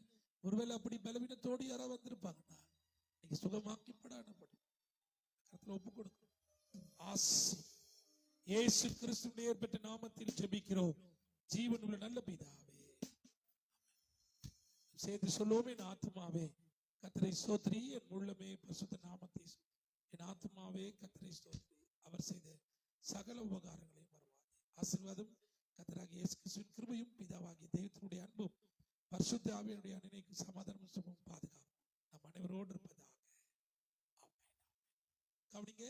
ஒருவேளை அப்படி பலவீனத்தோடு யாராவது வந்திருப்பாங்கன்னா நீங்க சுகமாக்கிப்படானபடி கர்த்தரை ஒப்புக் கொடுக்கணும். ஆசி இயேசு கிறிஸ்துவின் ஏற்பட்ட நாமத்தில் ஜெபிக்கிறோம் ஜீவனுள்ள நல்ல பிதாவே. சேர்த்து சொல்லுவோம், என் ஆத்துமாவே கர்த்தரை ஸ்தோத்திரி, என் உள்ளமே பரிசுத்த நாமத்தை, என் ஆத்துமாவே கர்த்தரை ஸ்தோத்திரி, அவர் செய்த சகல உபகாரங்களையும் மறவாதே. ஆசீர்வாதம் கர்த்தராகிய இயேசு கிறிஸ்துவின் கிருபையும் பிதாவாகிய தெய்வத்தினுடைய அன்பும் பரிசுத்த ஆவியானுடைய அன்னைக்கு சமாதானமும் சுகமும் பாதுகாப்பு நம் அனைவரோடு இருப்பதாக. ஆமென். கவனிங்க.